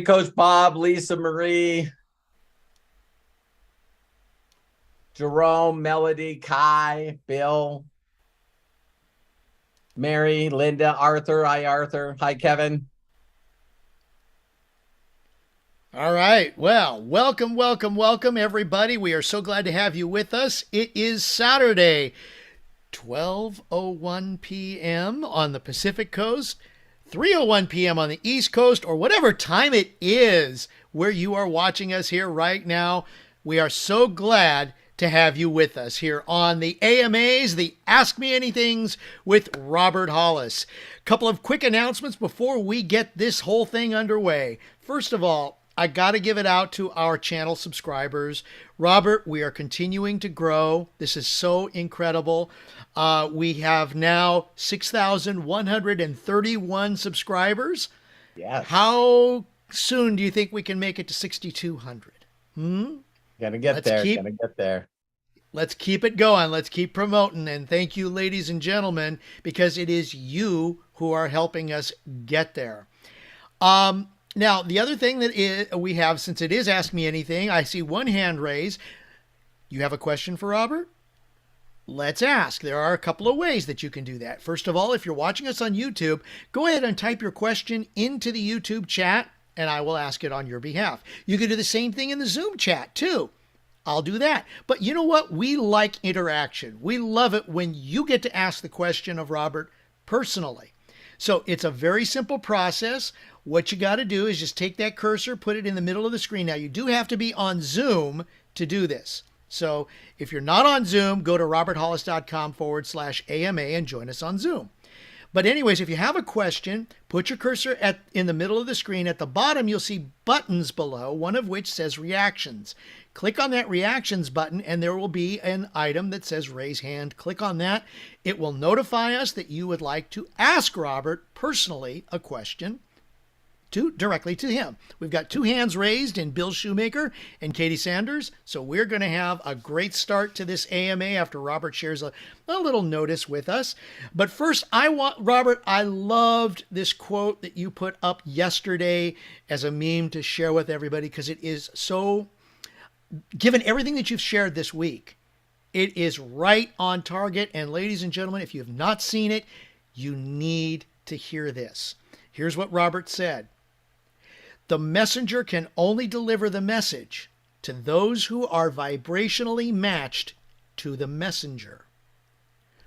Coach Bob, Lisa Marie, Jerome, Melody, Kai, Bill, Mary, Linda, Arthur. Hi, Arthur. Hi, Kevin. All right. Well, welcome, everybody. We are so glad to have you with us. It is Saturday, 12:01 p.m. on the Pacific Coast, 3:01 p.m. on the East Coast, or whatever time it is where you are watching us here right now. We are so glad to have you with us here on the AMAs, the Ask Me Anythings with Robert Hollis. Couple of quick announcements before we get this whole thing underway. First of all, I got to give it out to our channel subscribers. Robert, we are continuing to grow. This is so incredible. We have now 6,131 subscribers. Yes. How soon do you think we can make it to 6,200? Gonna get there. Gonna get there. Let's keep it going. Let's keep promoting. And thank you, ladies and gentlemen, because it is you who are helping us get there. Now, the other thing that we have, since it is Ask Me Anything, I see one hand raised. You have a question for Robert? Let's ask. There are a couple of ways that you can do that. First of all, if you're watching us on YouTube, go ahead and type your question into the YouTube chat, and I will ask it on your behalf. You can do the same thing in the Zoom chat, too. I'll do that. But you know what? We like interaction. We love it when you get to ask the question of Robert personally. So it's a very simple process. What you got to do is just take that cursor, put it in the middle of the screen. Now, you do have to be on Zoom to do this. So if you're not on Zoom, go to roberthollis.com/AMA and join us on Zoom. But anyways, if you have a question, put your cursor in the middle of the screen. At the bottom, you'll see buttons below, one of which says Reactions. Click on that Reactions button, and there will be an item that says Raise Hand. Click on that. It will notify us that you would like to ask Robert personally a question directly to him. We've got two hands raised in Bill Shoemaker and Katie Sanders, so we're going to have a great start to this AMA after Robert shares a little notice with us. But first, Robert, I loved this quote that you put up yesterday as a meme to share with everybody, because it is so, given everything that you've shared this week, it is right on target. And ladies and gentlemen, if you have not seen it, you need to hear this. Here's what Robert said. The messenger can only deliver the message to those who are vibrationally matched to the messenger.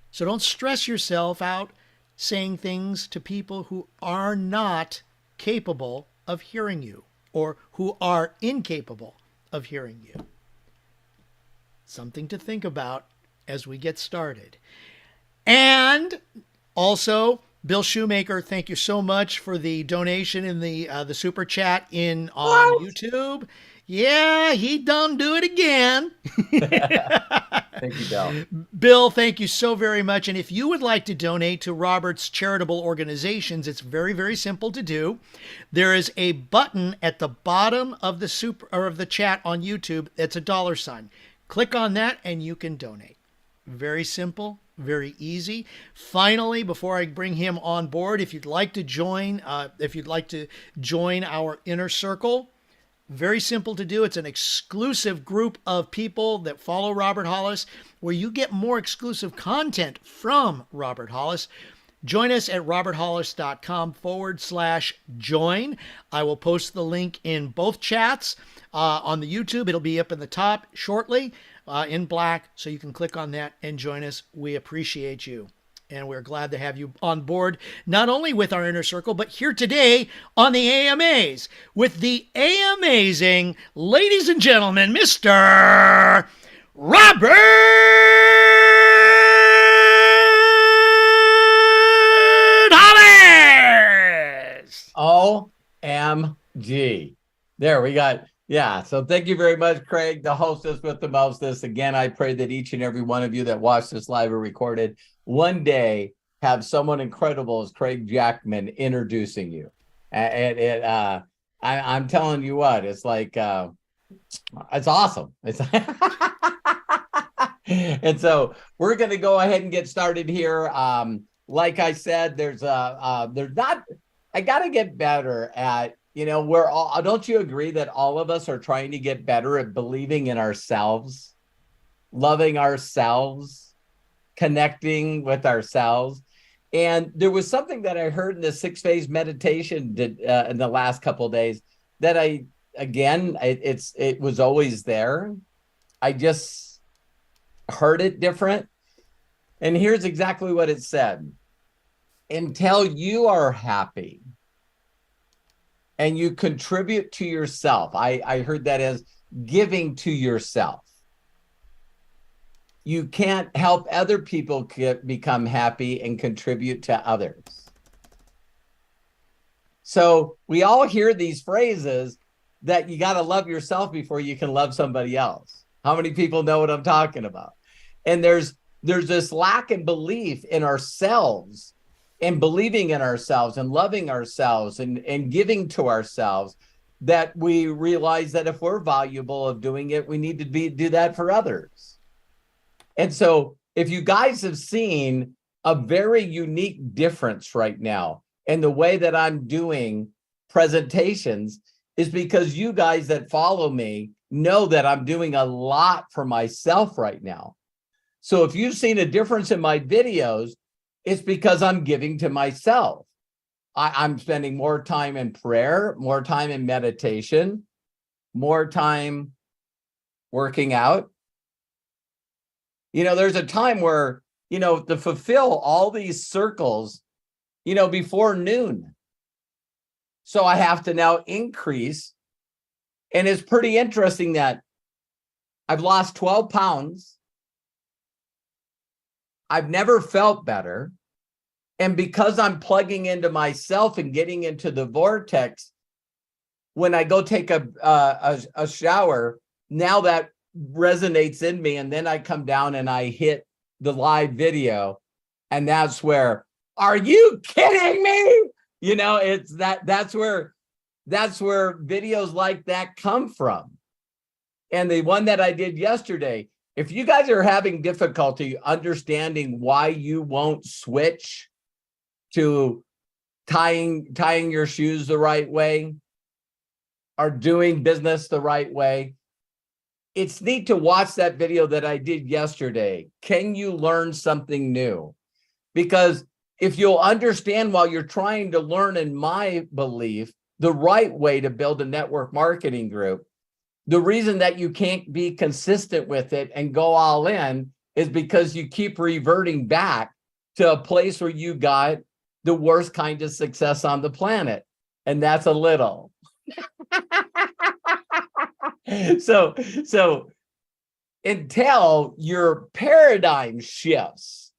So don't stress yourself out saying things to people who are not capable of hearing you, or who are incapable of hearing you. Something to think about as we get started. And also, Bill Shoemaker, thank you so much for the donation in the super chat on YouTube. Yeah, he done do it again. Thank you, Bill. Bill, thank you so very much. And if you would like to donate to Robert's charitable organizations, it's very, very simple to do. There is a button at the bottom of the chat on YouTube. It's a $. Click on that and you can donate. Very simple. Very easy. Finally, before I bring him on board, if you'd like to join our inner circle, very simple to do. It's an exclusive group of people that follow Robert Hollis, where you get more exclusive content from Robert Hollis. Join us at roberthollis.com/join. I will post the link in both chats. On the YouTube, it'll be up in the top shortly. In black, so you can click on that and join us. We appreciate you, and we're glad to have you on board, not only with our inner circle, but here today on the AMAs with the amazing, ladies and gentlemen, Mr. Robert Hollis. OMG. There we got. Yeah, so thank you very much, Craig, the hostess with the mostest. Again, I pray that each and every one of you that watched this live or recorded one day have someone incredible as Craig Jackman introducing you. I'm telling you what, it's like, it's awesome. It's and so we're going to go ahead and get started here. Like I said, I got to get better at we're all, don't you agree that all of us are trying to get better at believing in ourselves, loving ourselves, connecting with ourselves? And there was something that I heard in the 6 phase meditation in the last couple of days that it was always there. I just heard it different. And here's exactly what it said. Until you are happy and you contribute to yourself, I heard that as giving to yourself. You can't help other people become happy and contribute to others. So we all hear these phrases that you got to love yourself before you can love somebody else. How many people know what I'm talking about? And there's this lack of belief in ourselves and believing in ourselves and loving ourselves and giving to ourselves, that we realize that if we're valuable of doing it, we need to do that for others. And so if you guys have seen a very unique difference right now in the way that I'm doing presentations, is because you guys that follow me know that I'm doing a lot for myself right now. So if you've seen a difference in my videos, it's because I'm giving to myself. I'm spending more time in prayer, more time in meditation, more time working out. There's a time where, to fulfill all these circles, before noon. So I have to now increase. And it's pretty interesting that I've lost 12 pounds. I've never felt better. And because I'm plugging into myself and getting into the vortex, when I go take a shower, now that resonates in me. And then I come down and I hit the live video. And that's where, are you kidding me? It's that's where videos like that come from. And the one that I did yesterday, if you guys are having difficulty understanding why you won't switch to tying your shoes the right way or doing business the right way, it's neat to watch that video that I did yesterday. Can you learn something new? Because if you'll understand while you're trying to learn, in my belief, the right way to build a network marketing group, the reason that you can't be consistent with it and go all in is because you keep reverting back to a place where you got the worst kind of success on the planet. And that's a little. So until your paradigm shifts,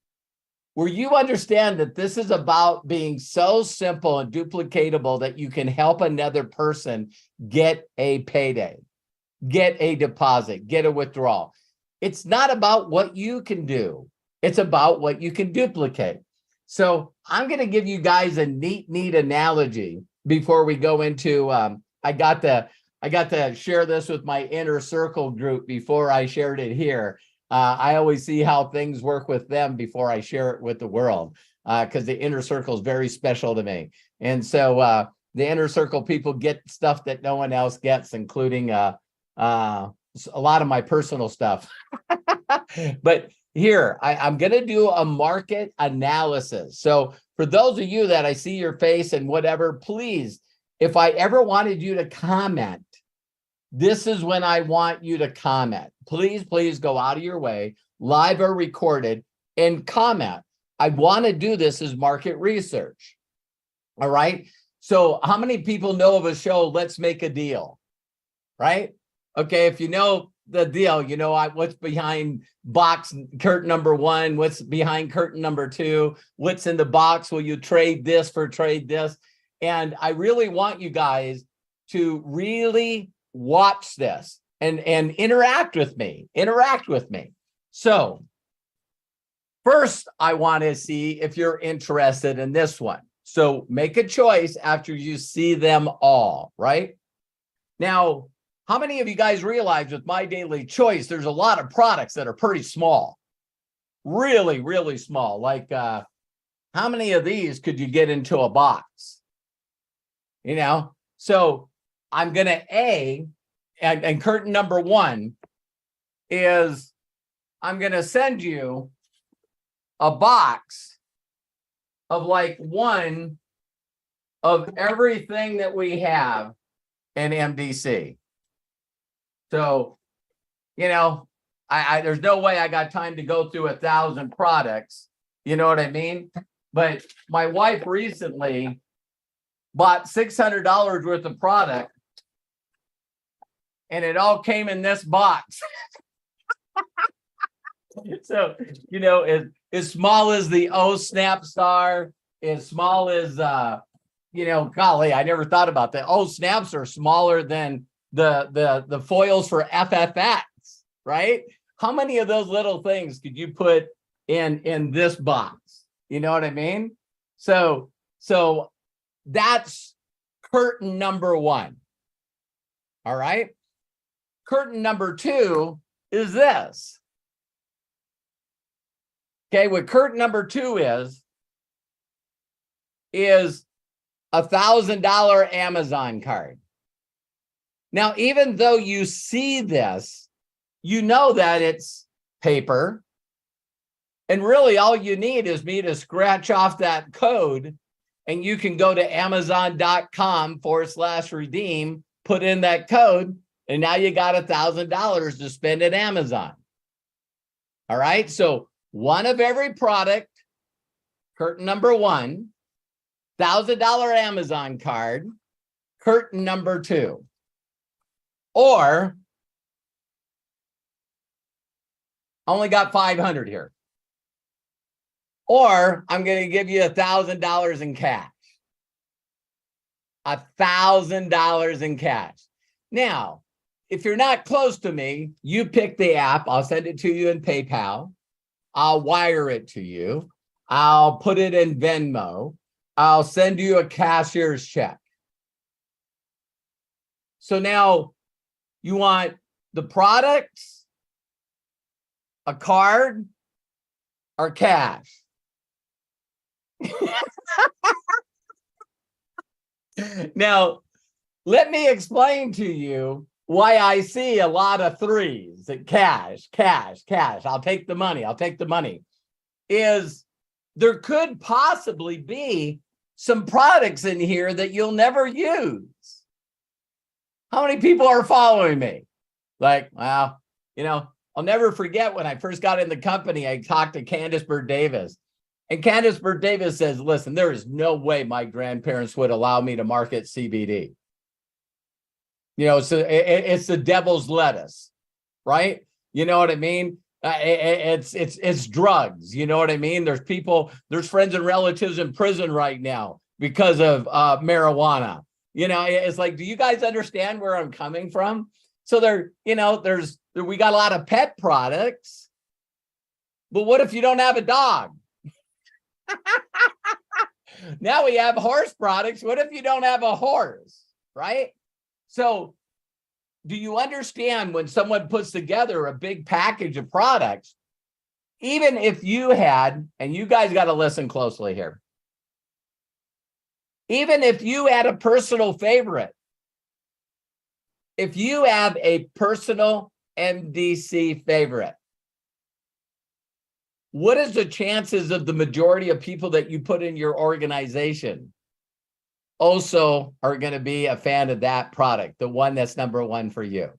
where you understand that this is about being so simple and duplicatable that you can help another person get a payday, get a deposit, get a withdrawal. It's not about what you can do. It's about what you can duplicate. So I'm going to give you guys a neat analogy before we go into, I got to share this with my inner circle group before I shared it here. I always see how things work with them before I share it with the world, because the inner circle is very special to me. And so the inner circle people get stuff that no one else gets, including a lot of my personal stuff. But here, I'm going to do a market analysis. So for those of you that I see your face and whatever, please, if I ever wanted you to comment, this is when I want you to comment. Please go out of your way, live or recorded, and comment. I want to do this as market research. All right. So how many people know of a show, Let's Make a Deal? Right? Okay. If you know the deal, what's behind curtain number 1, what's behind curtain number 2, what's in the box. Will you trade this for trade this? And I really want you guys to really watch this and interact with me. So first, I want to see if you're interested in this one. So make a choice after you see them all, right? Now, how many of you guys realize with My Daily Choice, there's a lot of products that are pretty small, really, really small. Like how many of these could you get into a box? So I'm going to and curtain number 1 is I'm going to send you a box of like one of everything that we have in MDC. So, you know, I there's no way I got time to go through 1,000 products. You know what I mean? But my wife recently bought $600 worth of product, and it all came in this box. So, you know, as small as the O Snap Star, as small as you know, golly, I never thought about that. O Snaps are smaller than the foils for FFX, right? How many of those little things could you put in this box? You know what I mean? So that's curtain number 1. All right. Curtain number 2 is this. Okay, what curtain number 2 is $1,000 Amazon card. Now, even though you see this, you know that it's paper. And really all you need is me to scratch off that code, and you can go to amazon.com/redeem, put in that code, and now you got $1,000 to spend at Amazon. All right, so one of every product, curtain number 1, $1,000 Amazon card, curtain number 2. Or I only got 500 here. Or I'm going to give you $1,000 in cash. $1,000 in cash. Now, if you're not close to me, you pick the app. I'll send it to you in PayPal. I'll wire it to you. I'll put it in Venmo. I'll send you a cashier's check. So now you want the products, a card, or cash? Now, let me explain to you why I see a lot of threes at cash. I'll take the money. Is there could possibly be some products in here that you'll never use. How many people are following me? Like, well, you know, I'll never forget when I first got in the company, I talked to Candace Bird Davis. And Candace Bird Davis says, listen, there is no way my grandparents would allow me to market CBD. You know, so it's the devil's lettuce, right? You know what I mean? It's drugs. You know what I mean? There's friends and relatives in prison right now because of marijuana. You know, it's like, do you guys understand where I'm coming from? So we got a lot of pet products, but what if you don't have a dog? Now we have horse products. What if you don't have a horse, right? So do you understand when someone puts together a big package of products, even if you had, and you guys got to listen closely here, even if you had a personal favorite, if you have a personal MDC favorite, what is the chances of the majority of people that you put in your organization also are going to be a fan of that product, the one that's number 1 for you?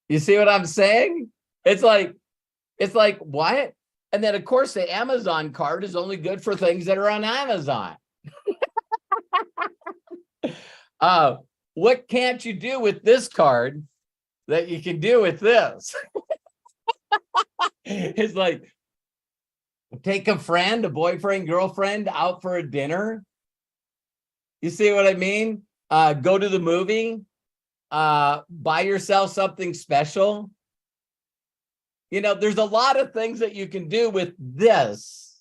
You see what I'm saying? It's like, what? And then, of course, the Amazon card is only good for things that are on Amazon. What can't you do with this card that you can do with this? It's like, take a friend, a boyfriend, girlfriend out for a dinner. You see what I mean? Go to the movie, buy yourself something special. You know, there's a lot of things that you can do with this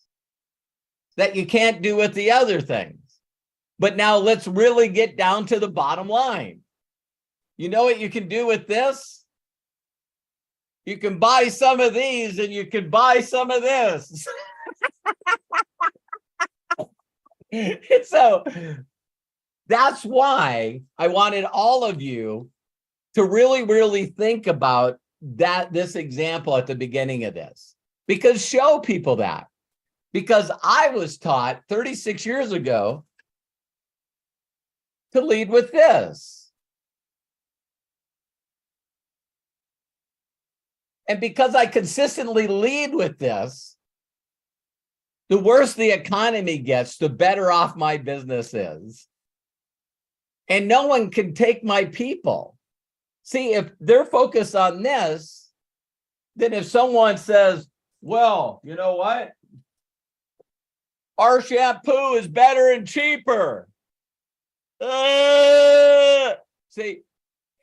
that you can't do with the other things. But now let's really get down to the bottom line. You know what you can do with this? You can buy some of these and you can buy some of this. So That's why I wanted all of you to really, really think about this example at the beginning of this, because show people that. Because I was taught 36 years ago to lead with this. And because I consistently lead with this, the worse the economy gets, the better off my business is. And no one can take my people. See, if they're focused on this, then if someone says, well, you know what? Our shampoo is better and cheaper. See,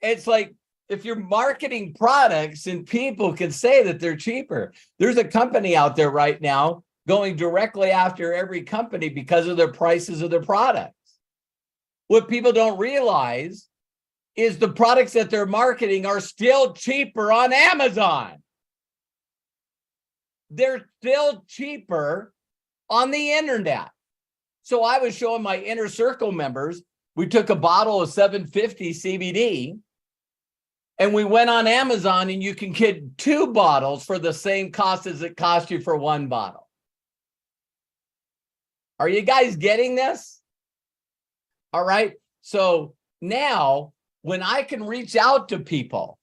it's like if you're marketing products and people can say that they're cheaper. There's a company out there right now going directly after every company because of their prices of their products. What people don't realize is the products that they're marketing are still cheaper on Amazon. They're still cheaper on the internet. So I was showing my inner circle members, we took a bottle of 750 CBD and we went on Amazon and you can get 2 bottles for the same cost as it cost you for 1 bottle. Are you guys getting this? All right. So now when I can reach out to people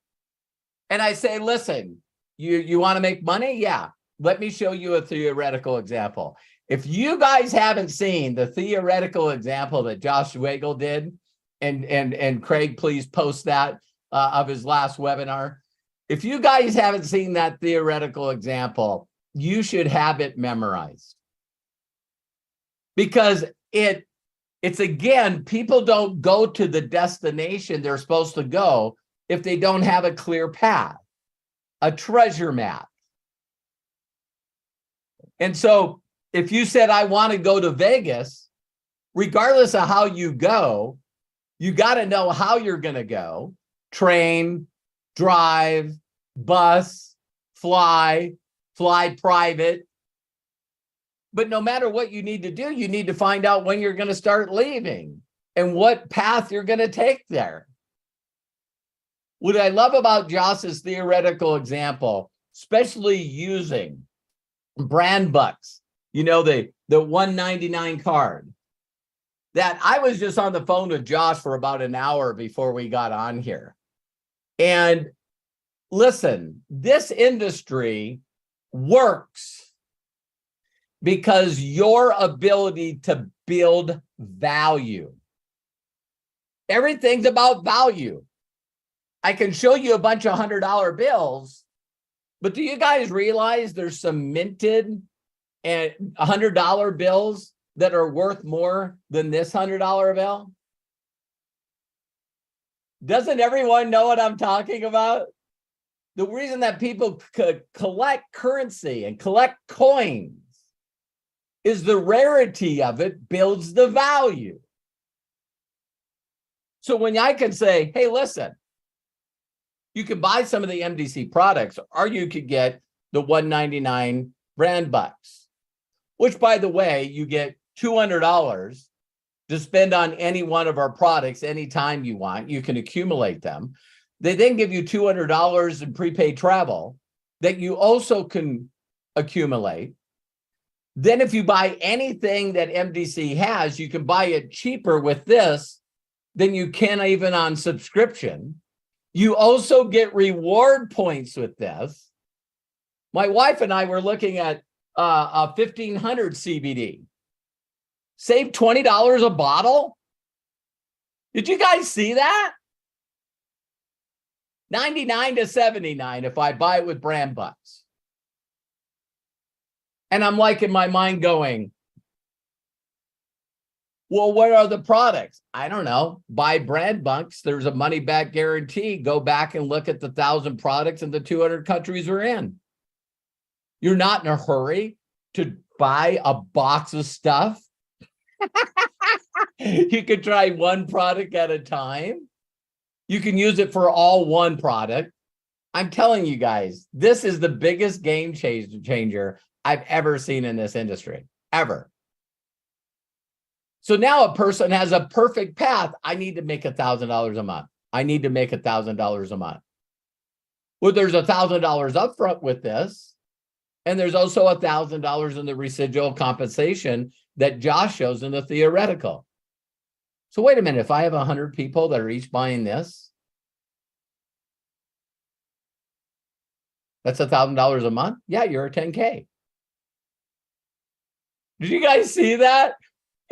and I say, listen, you want to make money? Yeah. Let me show you a theoretical example. If you guys haven't seen the theoretical example that Josh Weigel did, and Craig, please post that of his last webinar. If you guys haven't seen that theoretical example, you should have it memorized. Because it's again, people don't go to the destination they're supposed to go if they don't have a clear path, a treasure map. And so if you said, I want to go to Vegas, regardless of how you go, you got to know how you're going to go. Train, drive, bus, fly private. But no matter what you need to do, you need to find out when you're going to start leaving and what path you're going to take there. What I love about Josh's theoretical example, especially using brand bucks, you know, the $1.99 card, that I was just on the phone with Josh for about an hour before we got on here. And listen, this industry works because your ability to build value. Everything's about value. I can show you a bunch of $100 bills, but do you guys realize there's some minted and $100 bills that are worth more than this $100 bill? Doesn't everyone know what I'm talking about? The reason that people could collect currency and collect coins is the rarity of it builds the value. So when I can say, hey, listen, you can buy some of the MDC products, or you could get the $1.99 brand bucks, which, by the way, you get $200 to spend on any one of our products anytime you want. You can accumulate them. They then give you $200 in prepaid travel that you also can accumulate. Then if you buy anything that MDC has, you can buy it cheaper with this than you can even on subscription. You also get reward points with this. My wife and I were looking at a 1,500 CBD. Save $20 a bottle? Did you guys see that? 99 to 79 if I buy it with brand bucks. And I'm like in my mind going, well, what are the products? I don't know. Buy brand bucks. There's a money back guarantee. Go back and look at the 1,000 products in the 200 countries we're in. You're not in a hurry to buy a box of stuff. You could try one product at a time. You can use it for all one product. I'm telling you guys, this is the biggest game changer I've ever seen in this industry, ever. So now a person has a perfect path. I need to make $1,000 a month. I need to make $1,000 a month. Well, there's $1,000 upfront with this. And there's also $1,000 in the residual compensation that Josh shows in the theoretical. So wait a minute, if I have 100 people that are each buying this, that's $1,000 a month? Yeah, you're a 10K. Did you guys see that?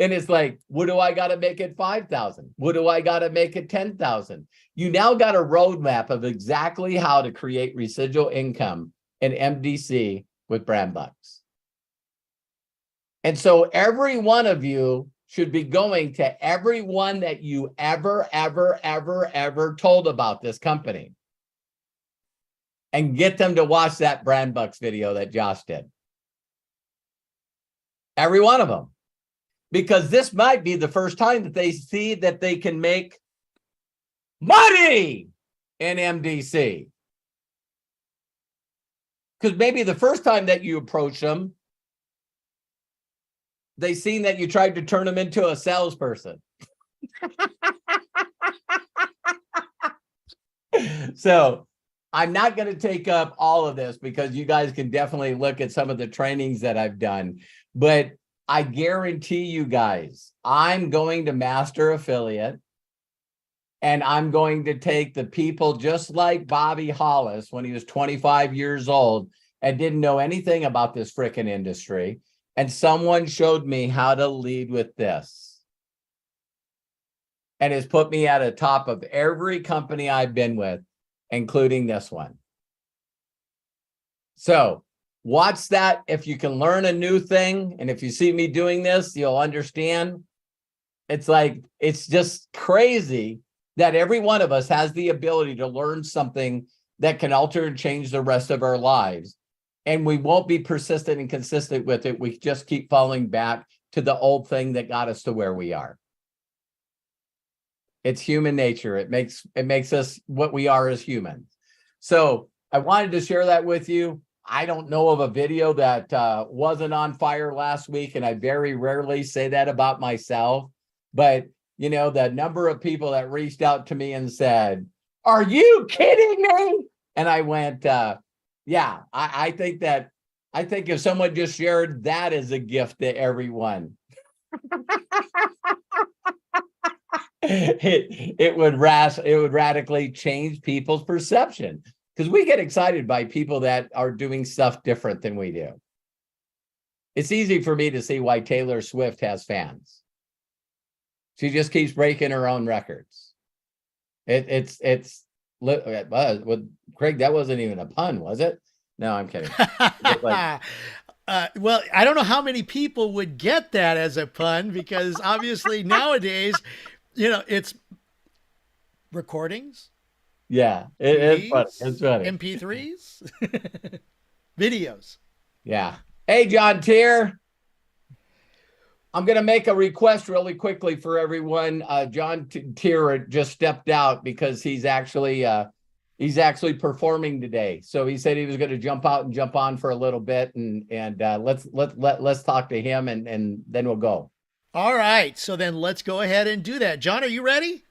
And it's like, what do I got to make it 5,000? What do I got to make it 10,000? You now got a roadmap of exactly how to create residual income in MDC with brand bucks. And so every one of you should be going to everyone that you ever told about this company and get them to watch that brand bucks video that Josh did. Every one of them. Because this might be the first time that they see that they can make money in MDC. Because maybe the first time that you approach them, they seen that you tried to turn them into a salesperson. So I'm not going to take up all of this because you guys can definitely look at some of the trainings that I've done. But I guarantee you guys, I'm going to master affiliate. And I'm going to take the people just like Bobby Hollis when he was 25 years old and didn't know anything about this frickin' industry. And someone showed me how to lead with this. And it's put me at the top of every company I've been with, including this one. So watch that. If you can learn a new thing, and if you see me doing this, you'll understand. It's like, it's just crazy that every one of us has the ability to learn something that can alter and change the rest of our lives. And we won't be persistent and consistent with it. We just keep falling back to the old thing that got us to where we are. It's human nature. It makes us what we are as humans. So I wanted to share that with you. I don't know of a video that wasn't on fire last week, and I very rarely say that about myself. But you know, the number of people that reached out to me and said, "Are you kidding me?" And I went, yeah, I think if someone just shared that as a gift to everyone, it would radically change people's perception, because we get excited by people that are doing stuff different than we do. It's easy for me to see why Taylor Swift has fans. She just keeps breaking her own records. It's with Craig, that wasn't even a pun, was it? No, I'm kidding. Well, I don't know how many people would get that as a pun, because obviously nowadays, you know, it's recordings. Yeah, it's funny. It's funny. MP3s, videos. Yeah. Hey, John Tier. I'm going to make a request really quickly for everyone. John Tier just stepped out because he's actually performing today. So he said he was going to jump out and jump on for a little bit, and let's talk to him, and then we'll go. All right. So then let's go ahead and do that. John, are you ready?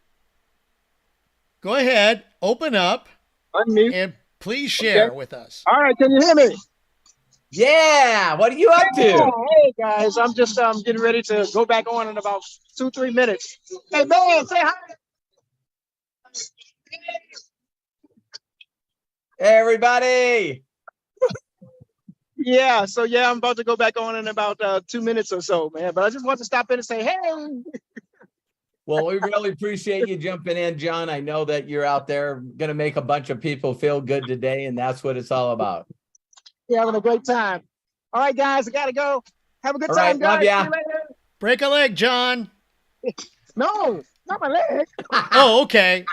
Go ahead, open up, unmute, and please share with us. All right, can you hear me? Yeah, what are you up to? Hey guys, I'm just getting ready to go back on in about 2-3 minutes. Hey man, say hi. Hey everybody. Yeah, so yeah, I'm about to go back on in about 2 minutes or so, man. But I just want to stop in and say, hey. Well, we really appreciate you jumping in, John. I know that you're out there going to make a bunch of people feel good today, and that's what it's all about. Yeah, having a great time. All right, guys, I got to go. Have a good All time, right, guys. love ya. See you later. Break a leg, John. No, not my leg. Oh, okay.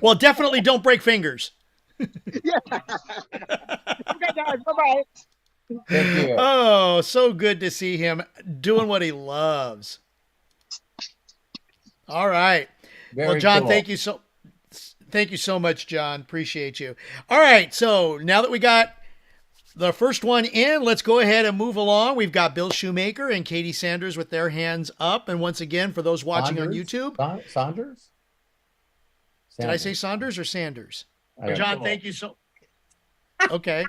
Well, definitely don't break fingers. Yeah. Okay, guys, bye-bye. Thank you. Oh, so good to see him doing what he loves. All right. Very well, John, cool. Thank you so much, John. Appreciate you. All right. So now that we got the first one in. Let's go ahead and move along. We've got Bill Shoemaker and Katie Sanders with their hands up. And once again, for those watching on YouTube. Saunders? Did I say Saunders or Sanders? John, thank you so. Okay.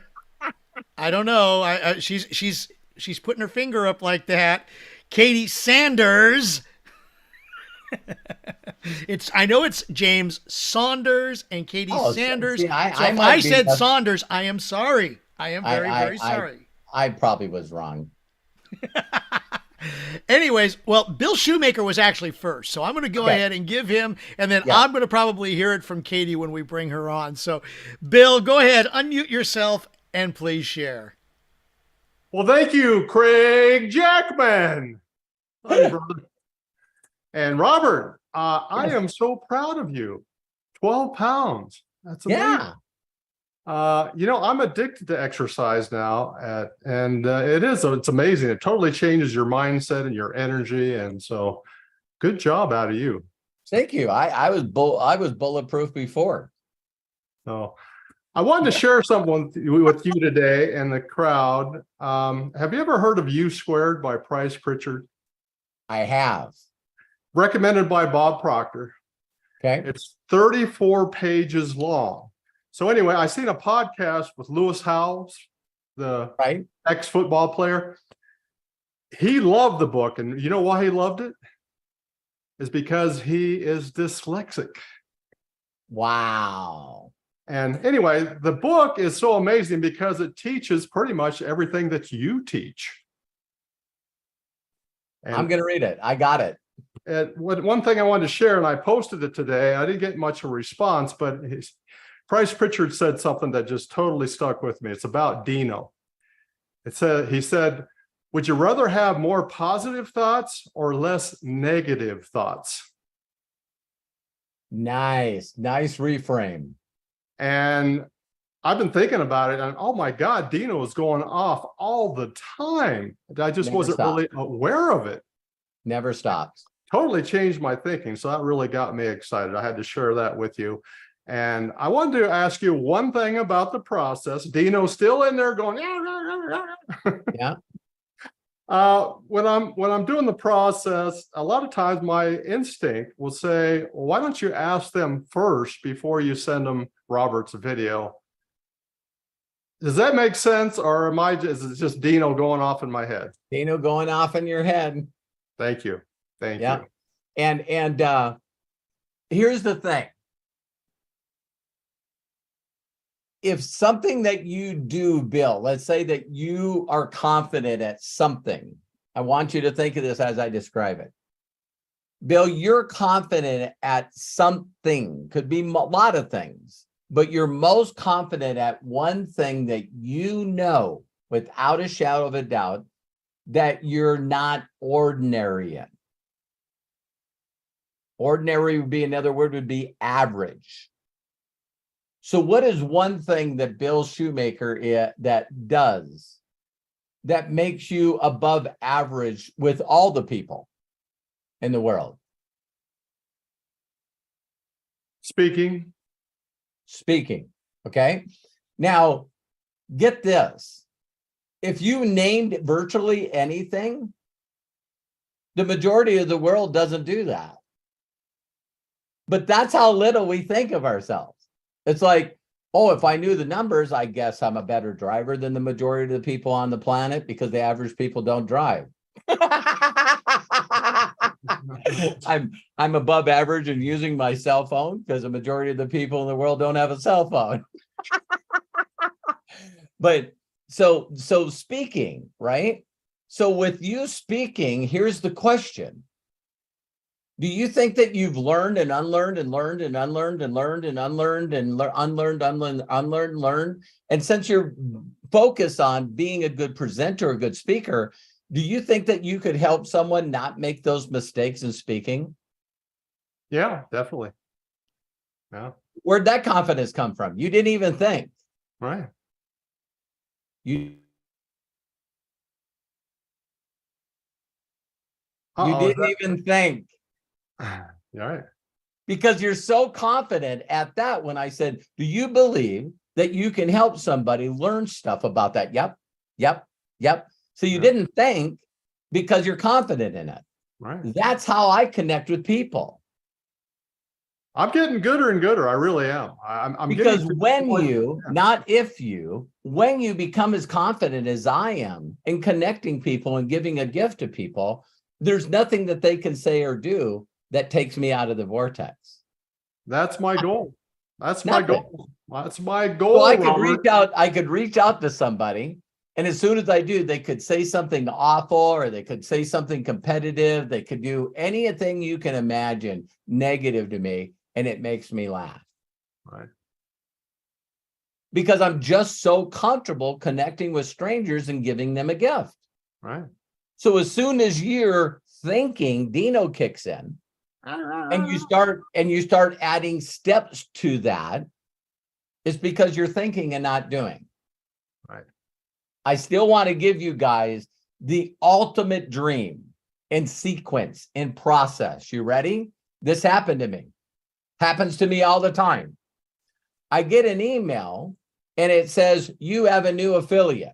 I don't know. She's putting her finger up like that. Katie Sanders. I know it's James Saunders and Katie Sanders. See, if I said Saunders, I am sorry. I am very sorry. I probably was wrong. Anyways, well, Bill Shoemaker was actually first, so I'm going to go ahead and give him, and then I'm going to probably hear it from Katie when we bring her on. So, Bill, go ahead, unmute yourself, and please share. Well, thank you, Craig Jackman. Hi, brother. And Robert, I am so proud of you. 12 pounds. That's amazing. I'm addicted to exercise now, it's amazing. It totally changes your mindset and your energy, and so good job out of you. Thank you. I was bulletproof before. So I wanted to share something with you today and the crowd. Have you ever heard of U Squared by Price Pritchard? I have. Recommended by Bob Proctor. Okay. It's 34 pages long. So anyway, I seen a podcast with Lewis Howes, the ex-football player. He loved the book, and you know why he loved it? Is because he is dyslexic. Wow. And anyway, the book is so amazing because it teaches pretty much everything that you teach. And I'm going to read it. I got it. One thing I wanted to share, and I posted it today, I didn't get much of a response, but Price Pritchard said something that just totally stuck with me. It's about Dino. He said, would you rather have more positive thoughts or less negative thoughts? Nice reframe. And I've been thinking about it, and oh my God, Dino is going off all the time. I just wasn't really aware of it. Never stops. Totally changed my thinking. So that really got me excited. I had to share that with you. And I wanted to ask you one thing about the process. Dino's still in there going, yeah. When I'm doing the process, a lot of times my instinct will say, well, why don't you ask them first before you send them Robert's video? Does that make sense, or is it just Dino going off in my head? Dino going off in your head. Thank you. Thank you. And here's the thing. If something that you do, Bill, let's say that you are confident at something, I want you to think of this as I describe it. Bill, you're confident at something, could be a lot of things, but you're most confident at one thing that you know without a shadow of a doubt that you're not ordinary in. Ordinary would be another word, would be average. So what is one thing that Bill Shoemaker that does that makes you above average with all the people in the world? Speaking. Okay. Now, get this. If you named virtually anything, the majority of the world doesn't do that. But that's how little we think of ourselves. It's like, oh, if I knew the numbers, I guess I'm a better driver than the majority of the people on the planet because the average people don't drive. I'm above average in using my cell phone because the majority of the people in the world don't have a cell phone. But so speaking, right? So with you speaking, here's the question. Do you think that you've learned and unlearned and learned and unlearned and learned and unlearned and unlearned? And since you're focused on being a good presenter, a good speaker, do you think that you could help someone not make those mistakes in speaking? Yeah, definitely. Yeah. Where'd that confidence come from? You didn't even think. Right. You didn't even think. All right. Because you're so confident at that when I said, do you believe that you can help somebody learn stuff about that. Yep. So you Yeah. didn't think because you're confident in it. Right. That's how I connect with people. I'm getting gooder and gooder. I really am. I'm Because getting to the when point- you, not if you, when you become as confident as I am in connecting people and giving a gift to people, there's nothing that they can say or do that takes me out of the vortex. That's my goal. That's my Nothing. goal. That's my goal. So I could Robert. reach out to somebody, and as soon as I do, they could say something awful, or they could say something competitive. They could do anything you can imagine negative to me, and it makes me laugh. Right. Because I'm just so comfortable connecting with strangers and giving them a gift. Right. So as soon as you're thinking, Dino kicks in, and you start adding steps to that, it's because you're thinking and not doing. Right. I still want to give you guys the ultimate dream in sequence, in process. You ready? This happened to me. Happens to me all the time. I get an email and it says, you have a new affiliate.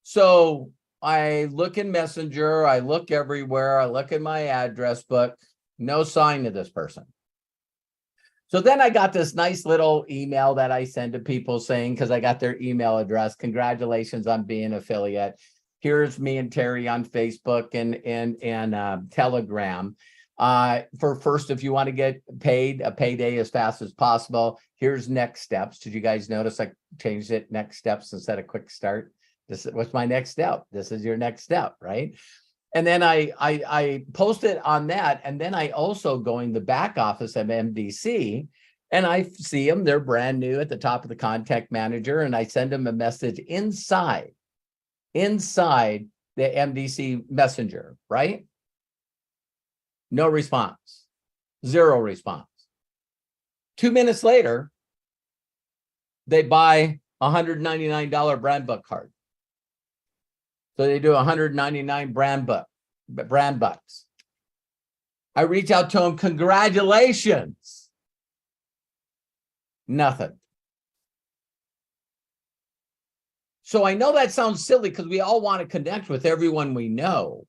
So I look in Messenger, I look everywhere, I look in my address book, no sign of this person. So then I got this nice little email that I send to people saying, because I got their email address, congratulations on being an affiliate. Here's me and Terry on Facebook and Telegram. For first, if you want to get paid, a payday as fast as possible, here's next steps. Did you guys notice I changed it next steps instead of quick start? This is what's my next step. This is your next step, right? And then I posted on that. And then I also go in the back office of MDC and I see them. They're brand new at the top of the contact manager. And I send them a message inside the MDC messenger, right? No response, zero response. 2 minutes later, they buy $199 brand book card. So they do 199 brand bucks. I reach out to them, congratulations. Nothing. So I know that sounds silly because we all want to connect with everyone we know.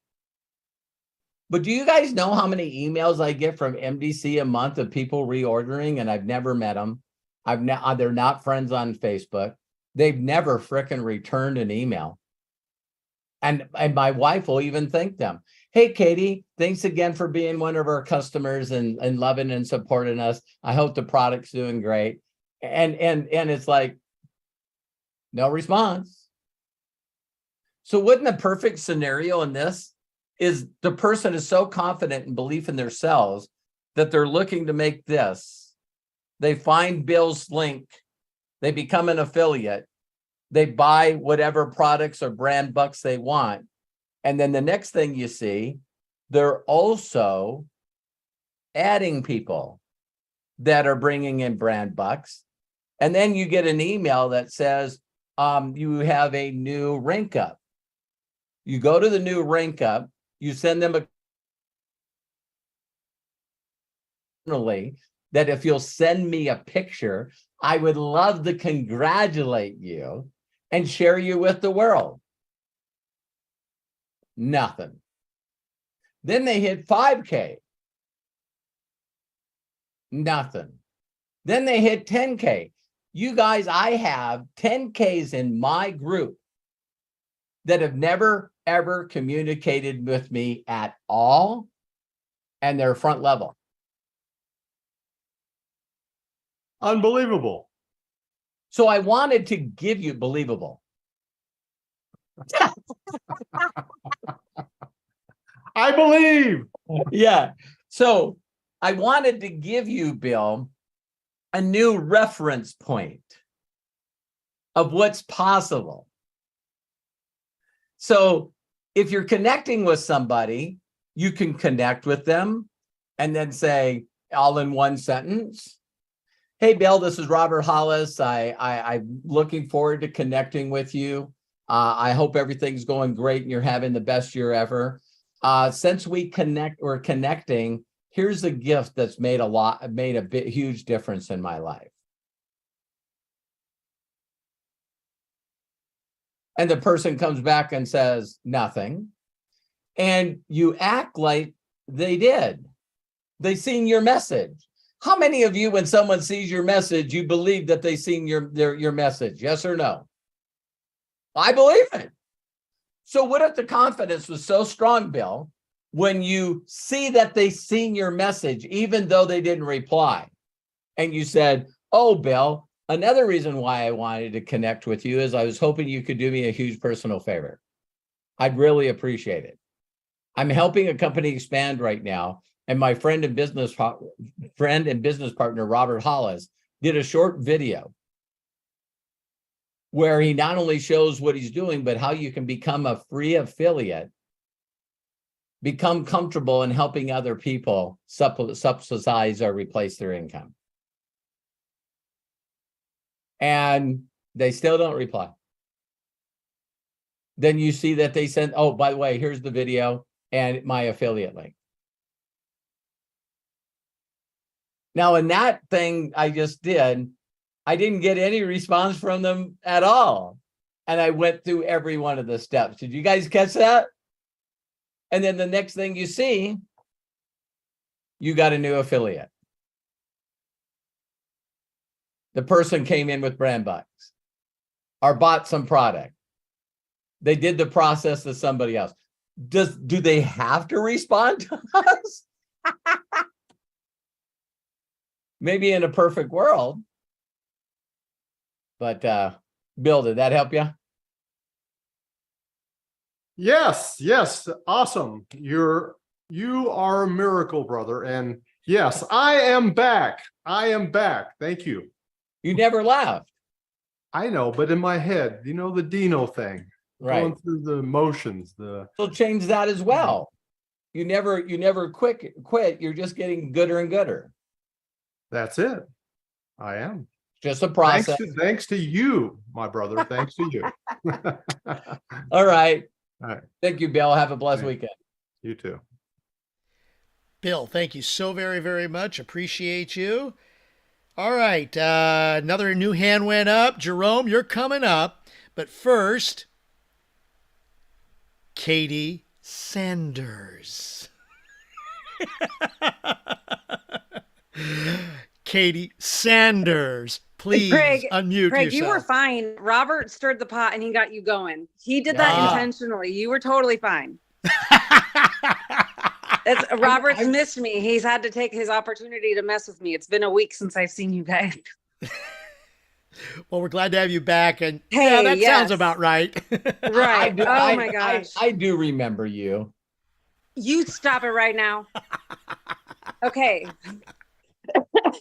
But do you guys know how many emails I get from MDC a month of people reordering, and I've never met them? They're not friends on Facebook. They've never frickin' returned an email. And my wife will even thank them. Hey, Katie, thanks again for being one of our customers and loving and supporting us. I hope the product's doing great. And it's like, no response. So wouldn't the perfect scenario in this is the person is so confident in belief in themselves that they're looking to make this. They find Bill's link. They become an affiliate. They buy whatever products or brand bucks they want. And then the next thing you see, they're also adding people that are bringing in brand bucks. And then you get an email that says, you have a new rank up. You go to the new rank up, you send them that if you'll send me a picture, I would love to congratulate you and share you with the world. Nothing. Then they hit 5K. Nothing. Then they hit 10K. You guys, I have 10Ks in my group that have never, ever communicated with me at all, and they're front level. Unbelievable. So I wanted to give you believable. I believe. Yeah. So I wanted to give you, Bill, a new reference point of what's possible. So if you're connecting with somebody, you can connect with them and then say all in one sentence, hey, Bill, this is Robert Hollis. I'm looking forward to connecting with you. I hope everything's going great and you're having the best year ever. Since we're connecting, here's a gift that's made a huge difference in my life. And the person comes back and says nothing. And you act like they did. They seen your message. How many of you, when someone sees your message, you believe that they seen your message? Yes or no? I believe it. So what if the confidence was so strong, Bill, when you see that they seen your message, even though they didn't reply, and you said, oh, Bill, another reason why I wanted to connect with you is I was hoping you could do me a huge personal favor. I'd really appreciate it. I'm helping a company expand right now, and my friend and business partner, Robert Hollis, did a short video where he not only shows what he's doing, but how you can become a free affiliate, become comfortable in helping other people subsidize or replace their income. And they still don't reply. Then you see that they sent, oh, by the way, here's the video and my affiliate link. Now, in that thing I just did, I didn't get any response from them at all. And I went through every one of the steps. Did you guys catch that? And then the next thing you see, you got a new affiliate. The person came in with brand bucks or bought some product. They did the process to somebody else. Do they have to respond to us? Maybe in a perfect world. But Bill, did that help you? Yes, awesome. You are a miracle, brother. And yes, I am back. Thank you. You never left. I know, but in my head, the Dino thing. Right. Going through the motions. So change that as well. You never quit. You're just getting gooder and gooder. That's it. I am. Just a process. Thanks to you, my brother. Thanks to you. All right. All right. Thank you, Bill. Have a blessed weekend. You too. Bill, thank you so very, very much. Appreciate you. All right. Another new hand went up. Jerome, you're coming up. But first, Katie Sanders. Katie Sanders, please unmute Craig, yourself. you were fine. Robert stirred the pot and he got you going. He did that intentionally. You were totally fine. Robert's missed me. He's had to take his opportunity to mess with me. It's been a week since I've seen you guys. Well, we're glad to have you back. And hey, that sounds about right. Right. My gosh. I do remember you. You stop it right now. Okay.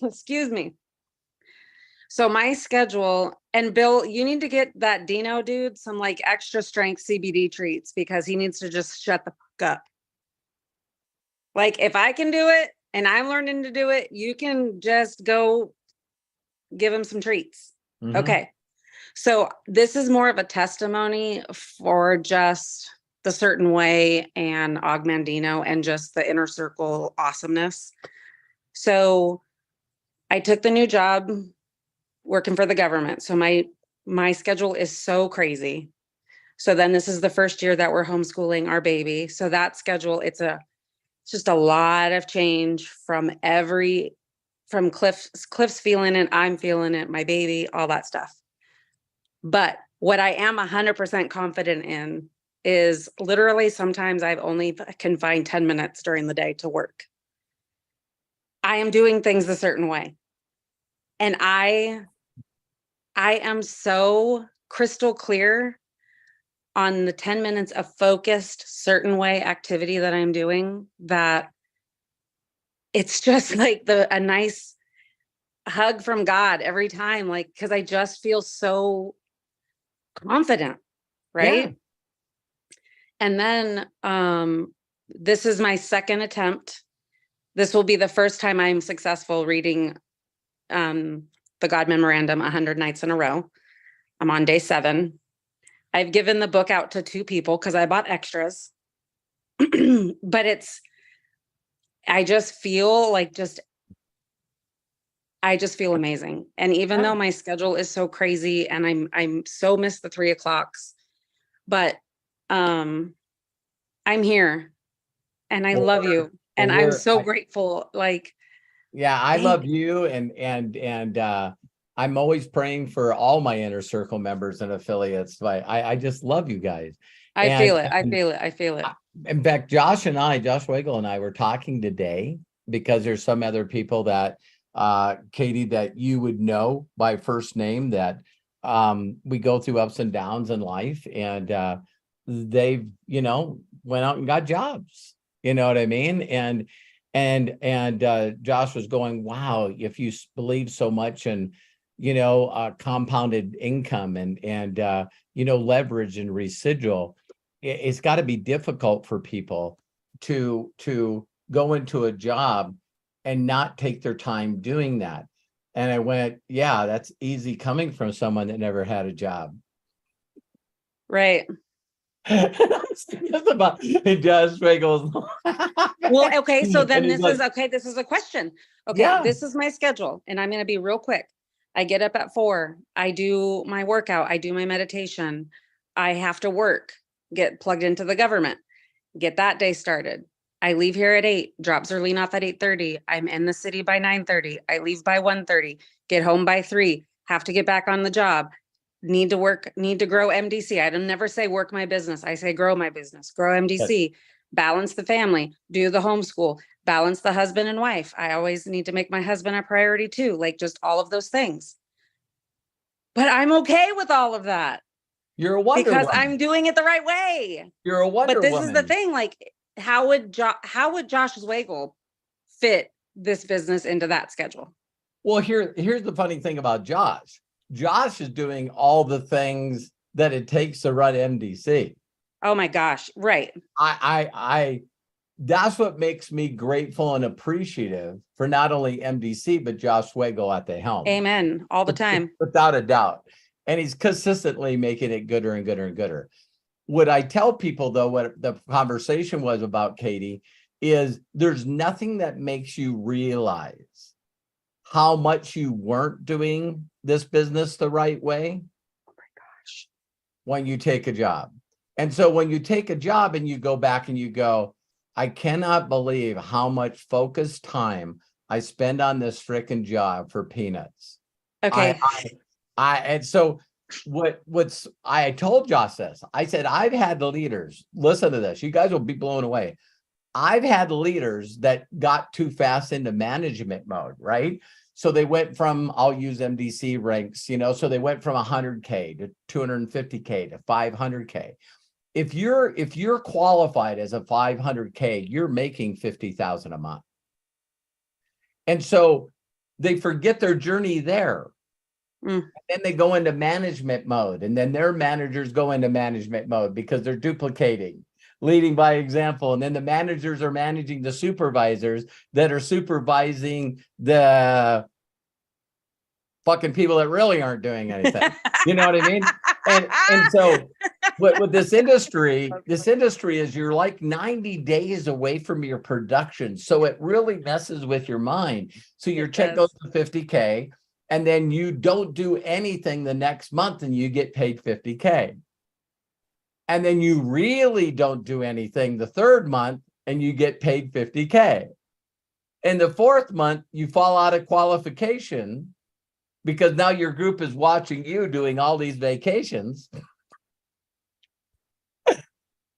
Excuse me. So my schedule, and Bill, you need to get that Dino dude some like extra strength CBD treats because he needs to just shut the fuck up. Like if I can do it and I'm learning to do it, you can just go give him some treats. Mm-hmm. Okay. So this is more of a testimony for just the certain way and Augmandino and just the inner circle awesomeness. So I took the new job working for the government. So my schedule is so crazy. So then this is the first year that we're homeschooling our baby. So that schedule, it's just a lot of change from Cliff's feeling it, I'm feeling it, my baby, all that stuff. But what I am 100% confident in is literally sometimes I've only can find 10 minutes during the day to work. I am doing things a certain way. And I am so crystal clear on the 10 minutes of focused certain way activity that I'm doing that it's just like a nice hug from God every time, like, because I just feel so confident, right? Yeah. And then this is my second attempt. This will be the first time I'm successful reading the God Memorandum 100 nights in a row. I'm on day 7. I've given the book out to 2 people because I bought extras. But I just feel like I just feel amazing. And even though my schedule is so crazy and I'm so missed the 3 o'clocks, but I'm here and I Well, love you. And well, I'm so grateful. Like, yeah, I thank love you, and I'm always praying for all my inner circle members and affiliates. But I just love you guys. I And, feel it. I feel it. I feel it. in fact, Josh Weigel and I were talking today because there's some other people that Katie, that you would know by first name, that we go through ups and downs in life, and they've, went out and got jobs. You know what I mean? And Josh was going, wow, if you believe so much in, compounded income and leverage and residual, it's got to be difficult for people to go into a job and not take their time doing that. And I went, yeah, that's easy coming from someone that never had a job. Right. Just about Josh Regel's. Well, okay. So then And he's like, this is a question. Okay. yeah, This is my schedule and I'm going to be real quick. I get up at 4. I do my workout. I do my meditation. I have to work, get plugged into the government, get that day started. I leave here at 8, drop Zerlene off at 8:30. I'm in the city by 9:30. I leave by 1:30, get home by 3, have to get back on the job, need to grow MDC. I don't never say work my business. I say grow my business, grow MDC, balance the family, do the homeschool, balance the husband and wife. I always need to make my husband a priority too, like just all of those things. But I'm okay with all of that. you're a wonder because woman. I'm doing it the right way. You're a wonder But this woman. is the thing, like how would Josh Weigel fit this business into that schedule? Well, here's the funny thing about Josh. Josh is doing all the things that it takes to run MDC. Oh my gosh, right. I that's what makes me grateful and appreciative for not only MDC, but Josh Weigel at the helm. Amen. All the time. Without a doubt. And he's consistently making it gooder and gooder and gooder. What I tell people, though, what the conversation was about, Katie, is there's nothing that makes you realize how much you weren't doing this business the right way. Oh my gosh. When you take a job. And so when you take a job and you go back and you go, I cannot believe how much focused time I spend on this frickin' job for peanuts. Okay. And so I told Josh this. I said, I've had the leaders, listen to this, you guys will be blown away. I've had leaders that got too fast into management mode, right? So they went from, I'll use MDC ranks, so they went from 100K to 250K to 500K. If you're qualified as a 500K, you're making 50,000 a month. And so they forget their journey there. And then they go into management mode, and then their managers go into management mode because they're duplicating, leading by example. And then the managers are managing the supervisors that are supervising the fucking people that really aren't doing anything. You know what I mean? And so with this industry is you're like 90 days away from your production. So it really messes with your mind. So your check goes to 50K. And then you don't do anything the next month and you get paid 50K. And then you really don't do anything the third month and you get paid 50K. And the fourth month, you fall out of qualification because now your group is watching you doing all these vacations.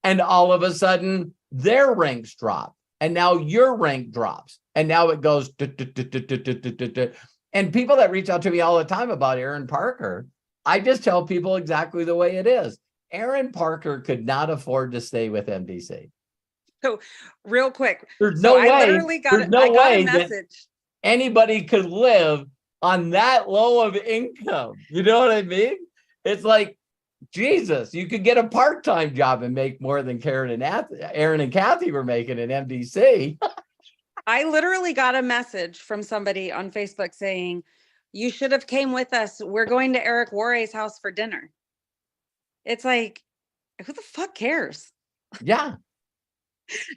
And all of a sudden, their ranks drop. And now your rank drops. And now it goes. And people that reach out to me all the time about Aaron Parker, I just tell people exactly the way it is. Aaron Parker could not afford to stay with MDC. So real quick. There's no way. I literally got a message. Anybody could live on that low of income. You know what I mean? It's like, Jesus, you could get a part-time job and make more than Aaron and Kathy were making in MDC. I literally got a message from somebody on Facebook saying, you should have came with us. We're going to Eric Warre's house for dinner. It's like, who the fuck cares? Yeah.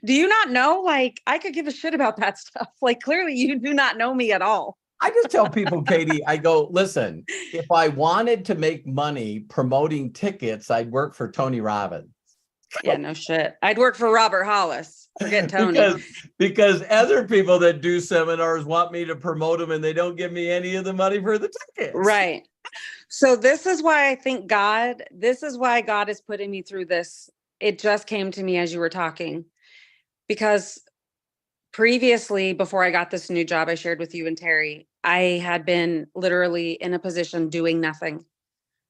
Do you not know? Like, I could give a shit about that stuff. Like, clearly you do not know me at all. I just tell people, Katie, I go, listen, if I wanted to make money promoting tickets, I'd work for Tony Robbins. Yeah, no shit. I'd work for Robert Hollis. Forget Tony. Because other people that do seminars want me to promote them and they don't give me any of the money for the tickets. Right. So this is why I think this is why God is putting me through this. It just came to me as you were talking, because previously, before I got this new job I shared with you and Terry, I had been literally in a position doing nothing.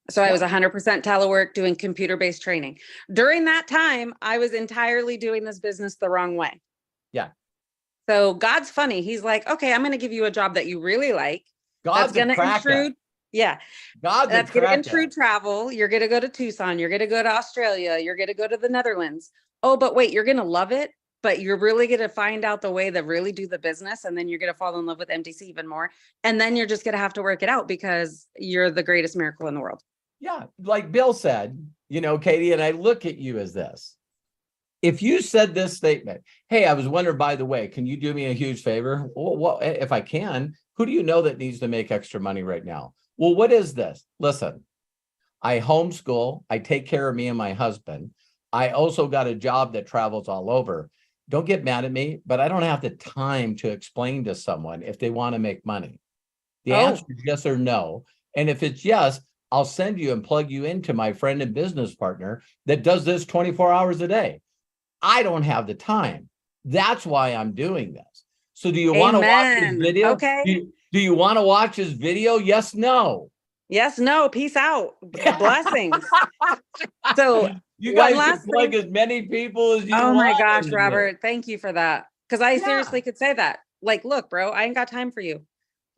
So I was 100% telework doing computer-based training. During that time, I was entirely doing this business the wrong way. Yeah. So God's funny. He's like, okay, I'm going to give you a job that you really like. God's going to intrude. Yeah. That's going to intrude travel. You're going to go to Tucson. You're going to go to Australia. You're going to go to the Netherlands. Oh, but wait, you're going to love it. But you're really going to find out the way to really do the business. And then you're going to fall in love with MTC even more. And then you're just going to have to work it out because you're the greatest miracle in the world. Yeah. Like Bill said, Katie, and I look at you as this. If you said this statement, hey, I was wondering, by the way, can you do me a huge favor? Well, if I can, who do you know that needs to make extra money right now? Well, what is this? Listen, I homeschool. I take care of me and my husband. I also got a job that travels all over. Don't get mad at me, but I don't have the time to explain to someone if they want to make money. The answer is yes or no. And if it's yes, I'll send you and plug you into my friend and business partner that does this 24 hours a day. I don't have the time. That's why I'm doing this. So do you want to watch his video? Okay. Do you want to watch his video? Yes, no. Yes, no. Peace out. Blessings. So you guys can plug as many people as you want. Oh my gosh, Robert. Thank you for that. Because I seriously could say that. Like, look, bro, I ain't got time for you.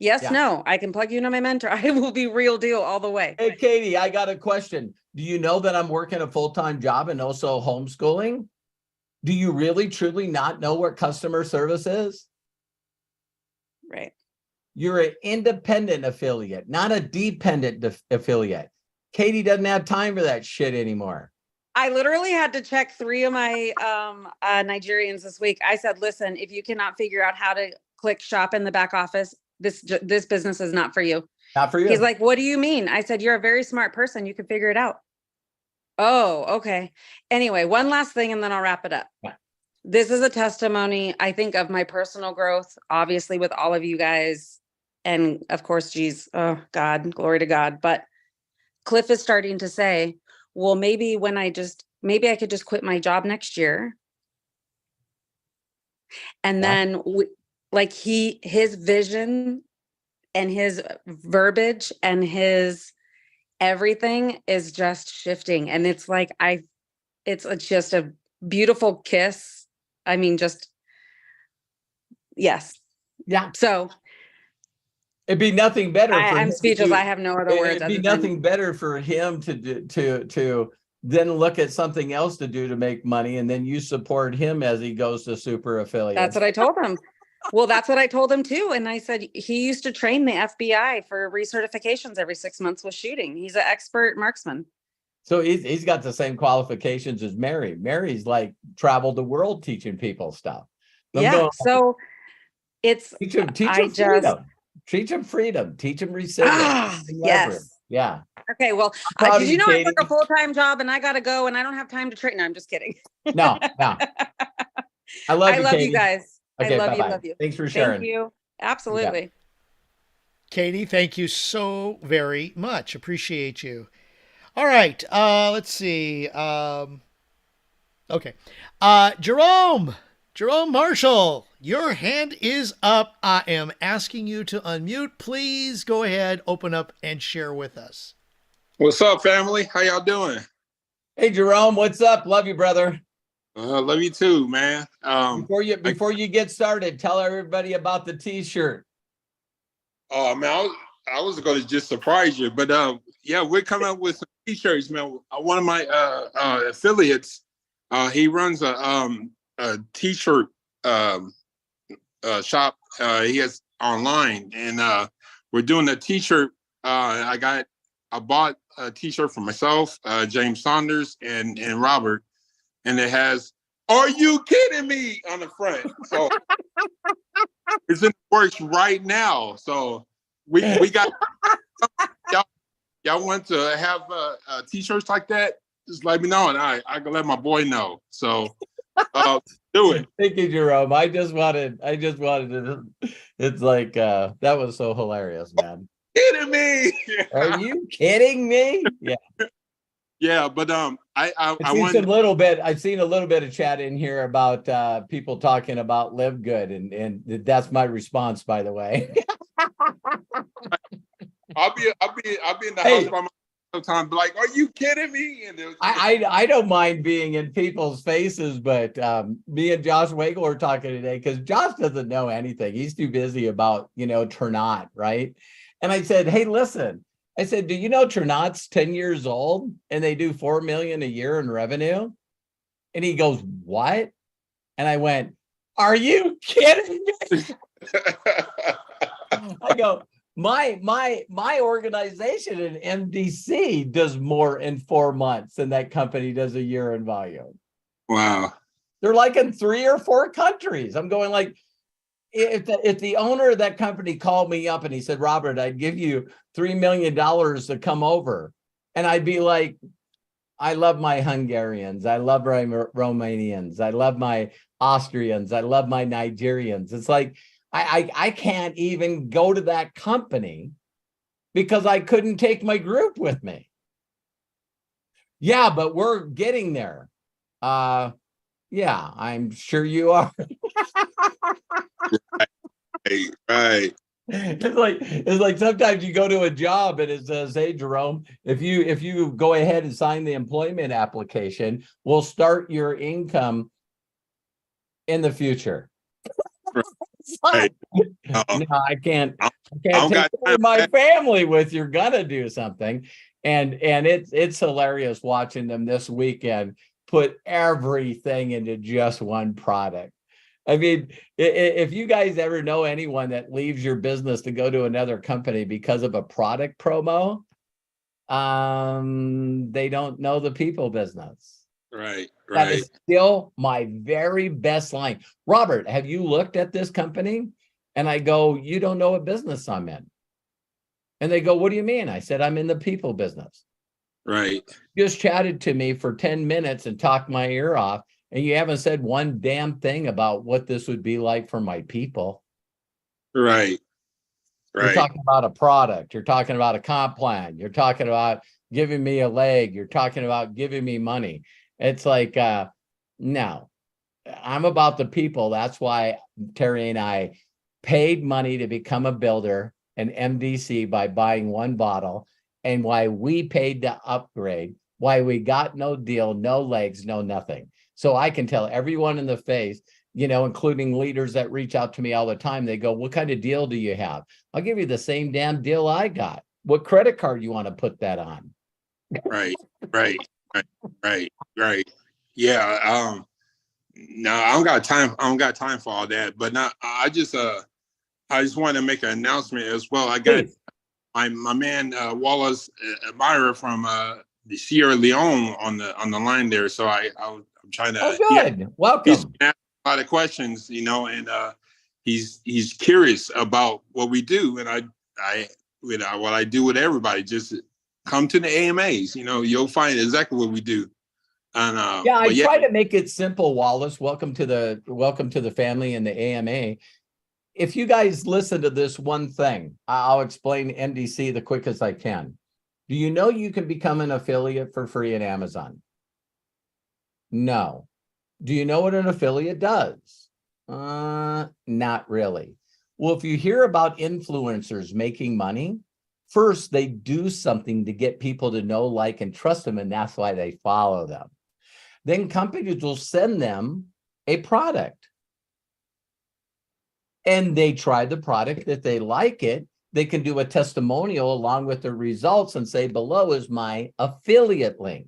Yes, no, I can plug you into my mentor. I will be real deal all the way. Hey, Katie, I got a question. Do you know that I'm working a full-time job and also homeschooling? Do you really, truly not know what customer service is? Right. You're an independent affiliate, not a dependent affiliate. Katie doesn't have time for that shit anymore. I literally had to check 3 of my Nigerians this week. I said, listen, if you cannot figure out how to click shop in the back office, this business is not for you. Not for you. He's like, what do you mean? I said, you're a very smart person. You can figure it out. Oh, okay. Anyway, one last thing and then I'll wrap it up. Yeah. This is a testimony, I think, of my personal growth, obviously with all of you guys. And of course, geez, oh God, glory to God. But Cliff is starting to say, well, maybe I could just quit my job next year. And then his vision and his verbiage and his everything is just shifting. And it's like, it's just a beautiful kiss. I mean, just, yes. Yeah. So it'd be nothing better. I'm speechless. I have no other words. It'd be nothing better for him to then look at something else to do to make money. And then you support him as he goes to super affiliates. That's what I told him. Well, that's what I told him too. And I said, he used to train the FBI for recertifications every 6 months with shooting. He's an expert marksman. So he's got the same qualifications as Mary. Mary's like traveled the world teaching people stuff. So it's teach him freedom. Teach him freedom. Teach him resilience. Yes. Yeah. Okay. Well, did you know I work a full-time job and I got to go and I don't have time to train? No, I'm just kidding. No. I love you guys. Okay, I love you. Thanks for sharing. Thank you. Absolutely. Yeah. Katie, thank you so very much. Appreciate you. All right. Let's see. Okay. Jerome Marshall, your hand is up. I am asking you to unmute. Please go ahead, open up and share with us. What's up, family? How y'all doing? Hey, Jerome, what's up? Love you, brother. Love you too, man. Before you get started, tell everybody about the t-shirt. Oh man, I was going to just surprise you, but yeah, we're coming up with some t-shirts, man. One of my affiliates, he runs a t-shirt shop. He has online, and we're doing a t-shirt. I bought a t-shirt for myself, James Saunders, and Robert. And it has, "Are you kidding me?" on the front. So it's in the works right now. So we got y'all want to have t-shirts like that? Just let me know, and I can let my boy know. So do it. Thank you, Jerome. I just wanted to. It's like that was so hilarious, man. Kidding me? Are you kidding me? Yeah. Yeah, but I've seen a little bit of chat in here about people talking about Live Good, and that's my response, by the way. I'll be in the house by myself sometimes, like, are you kidding me? And I don't mind being in people's faces, but me and Josh Wagle are talking today because Josh doesn't know anything. He's too busy about Ternot, right? And I said, hey, listen. I said, do you know Ternot's 10 years old and they do $4 million a year in revenue? And he goes, what? And I went, are you kidding me? I go, my organization in MDC does more in 4 months than that company does a year in volume. Wow. They're like in 3 or 4 countries. I'm going like, if the owner of that company called me up and he said, Robert, I'd give you $3 million to come over. And I'd be like, I love my Hungarians. I love my Romanians. I love my Austrians. I love my Nigerians. It's like, I can't even go to that company because I couldn't take my group with me. Yeah, but we're getting there. Yeah, I'm sure you are. Right. It's like sometimes you go to a job and it says, hey, Jerome, if you go ahead and sign the employment application, we'll start your income in the future. Right. No, I can't take got care of my family with you're gonna do something. And it's hilarious watching them this weekend put everything into just one product. I mean, if you guys ever know anyone that leaves your business to go to another company because of a product promo, they don't know the people business. Right. That is still my very best line. Robert, have you looked at this company? And I go, you don't know what business I'm in. And they go, what do you mean? I said, I'm in the people business. Right. Just chatted to me for 10 minutes and talked my ear off. And you haven't said one damn thing about what this would be like for my people. Right. You're talking about a product. You're talking about a comp plan. You're talking about giving me a leg. You're talking about giving me money. It's like, no, I'm about the people. That's why Terry and I paid money to become a builder and MDC by buying one bottle, and why we paid to upgrade, why we got no deal, no legs, no nothing. So I can tell everyone in the face, including leaders that reach out to me all the time. They go, what kind of deal do you have? I'll give you the same damn deal I got. What credit card you want to put that on? Right. Yeah. No, I don't got time for all that. But now I just want to make an announcement as well. I got my man Wallace Myra from the Sierra Leone on the line there. So I'm trying to. Oh, good. Welcome. He's asked a lot of questions, and he's curious about what we do, and what I do with everybody. Just come to the AMAs. You'll find exactly what we do. And I try to make it simple, Wallace. Welcome to the family and the AMA. If you guys listen to this one thing, I'll explain MDC the quickest I can. Do you know you can become an affiliate for free at Amazon? No. Do you know what an affiliate does? Not really. Well, if you hear about influencers making money, first they do something to get people to know, like, and trust them, and that's why they follow them. Then companies will send them a product. And they try the product. If they like it, they can do a testimonial along with the results and say, below is my affiliate link.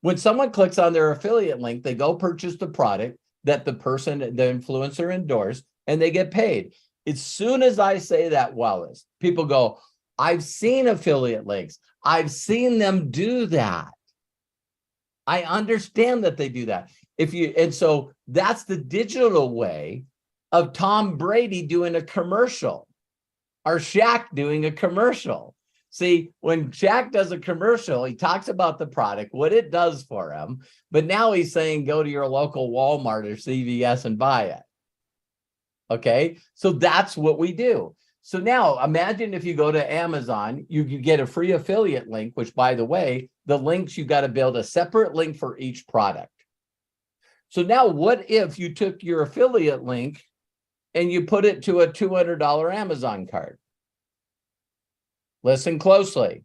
When someone clicks on their affiliate link, they go purchase the product that the influencer endorsed, and they get paid. As soon as I say that, Wallace, people go, I've seen affiliate links. I've seen them do that. I understand that they do that. And so that's the digital way of Tom Brady doing a commercial or Shaq doing a commercial. See, when Shaq does a commercial, he talks about the product, what it does for him, but now he's saying go to your local Walmart or CVS and buy it. Okay, so that's what we do. So now imagine if you go to Amazon, you get a free affiliate link, which, by the way, the links, you got to build a separate link for each product. So now what if you took your affiliate link and you put it to a $200 Amazon card? Listen closely.